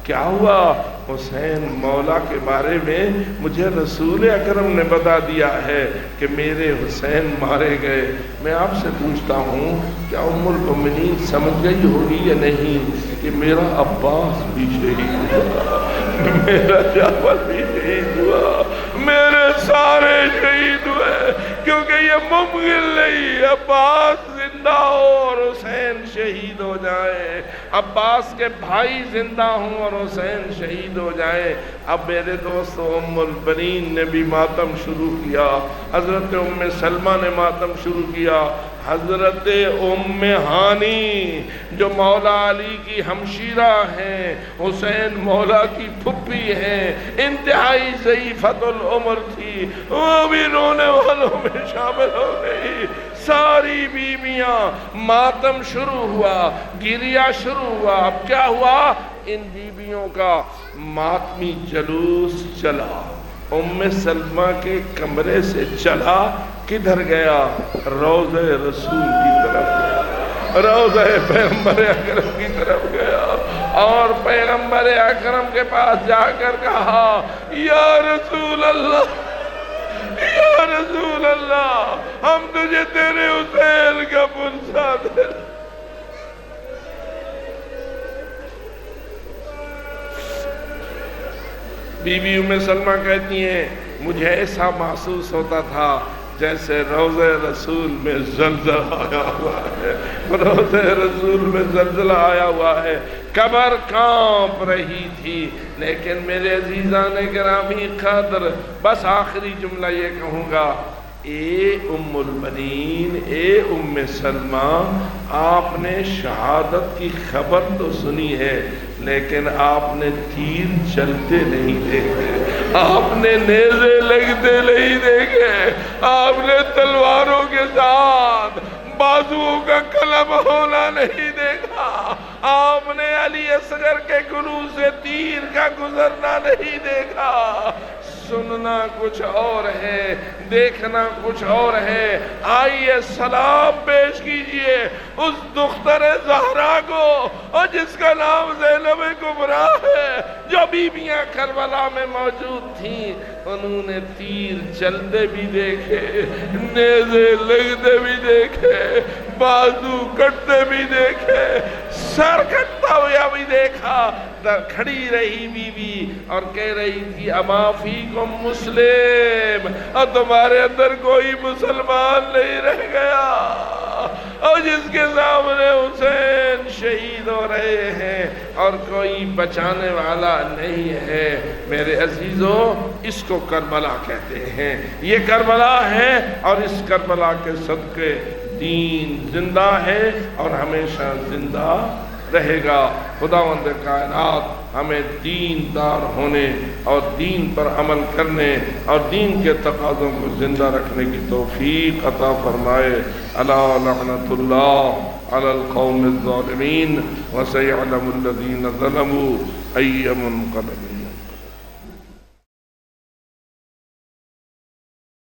کیا ہوا؟ حسین مولا کے بارے میں مجھے رسول اکرم نے بتا دیا ہے کہ میرے حسین مارے گئے۔ میں آپ سے پوچھتا ہوں کیا ام المؤمنین سمجھ گئی ہوگی یا نہیں کہ میرا عباس بھی شہید ہوا، میرا جعفر بھی شہید ہوا، میرے سارے شہید ہوئے، کیونکہ یہ ممکن نہیں عباس زندہ ہو اور حسین شہید ہو جائے، عباس کے بھائی زندہ ہوں اور حسین شہید ہو جائے۔ اب میرے دوستو ام البنین نے بھی ماتم شروع کیا، حضرت ام سلمہ نے ماتم شروع کیا، حضرت ام ہانی جو مولا علی کی ہمشیرہ ہیں، حسین مولا کی پھپھی ہیں، انتہائی ضعیفۃ العمر تھی، وہ بھی رونے والوں میں شامل ہو گئی۔ ساری بیویاں، ماتم شروع ہوا، گریہ شروع ہوا۔ اب کیا ہوا؟ ان بیویوں کا ماتمی جلوس چلا، ام سلمہ کے کمرے سے چلا، کدھر گیا؟ روضہ رسول کی طرف گیا، روضہ پیغمبر اکرم کی طرف گیا اور پیغمبر اکرم کے پاس جا کر کہا یا رسول اللہ، یا رسول اللہ، ہم تجھے تیرے حسین کا پرسہ دے۔ بی بی ام سلمہ کہتی ہیں مجھے ایسا محسوس ہوتا تھا جیسے روضہ رسول میں زلزلہ آیا ہوا ہے، روضہ رسول میں زلزلہ آیا ہوا ہے، قبر کانپ رہی تھی۔ لیکن میرے عزیزان گرامی قدر، بس آخری جملہ یہ کہوں گا، اے ام البنین، اے ام سلمہ، آپ نے شہادت کی خبر تو سنی ہے لیکن آپ نے تیر چلتے نہیں دیکھے، آپ نے نیزے لگتے نہیں دیکھے، آپ نے تلواروں کے ساتھ بازوؤں کا قلم ہونا نہیں دیکھا، آپ نے علی اصغر کے گلو سے تیر کا گزرنا نہیں دیکھا۔ سننا کچھ اور ہے، دیکھنا کچھ اور ہے۔ آئیے سلام پیش کیجئے اس دختر زہرا کو، اور جس کا نام زینب کبریٰ ہے، جو بیویاں کربلا میں موجود تھیں، انہوں نے تیر چلتے بھی دیکھے، نیزے لگتے بھی دیکھے، بازو کٹتے بھی دیکھے، سر کٹتا ہوا بھی دیکھا۔ کھڑی رہی بیوی اور کہہ رہی تھی اما فیکم مسلم، اور تمہارے اندر کوئی مسلمان نہیں رہ گیا، اور جس کے سامنے حسین شہید ہو رہے ہیں اور کوئی بچانے والا نہیں ہے۔ میرے عزیزوں، اس کو کربلا کہتے ہیں، یہ کربلا ہے اور اس کربلا کے صدقے دین زندہ ہے اور ہمیشہ زندہ رہے گا۔ خداوند کائنات ہمیں دین دار ہونے اور دین پر عمل کرنے اور دین کے تقاضوں کو زندہ رکھنے کی توفیق عطا فرمائے۔ الا لعنت اللہ على القوم الظالمين وسيعلم الذين ظلموا أي منقلب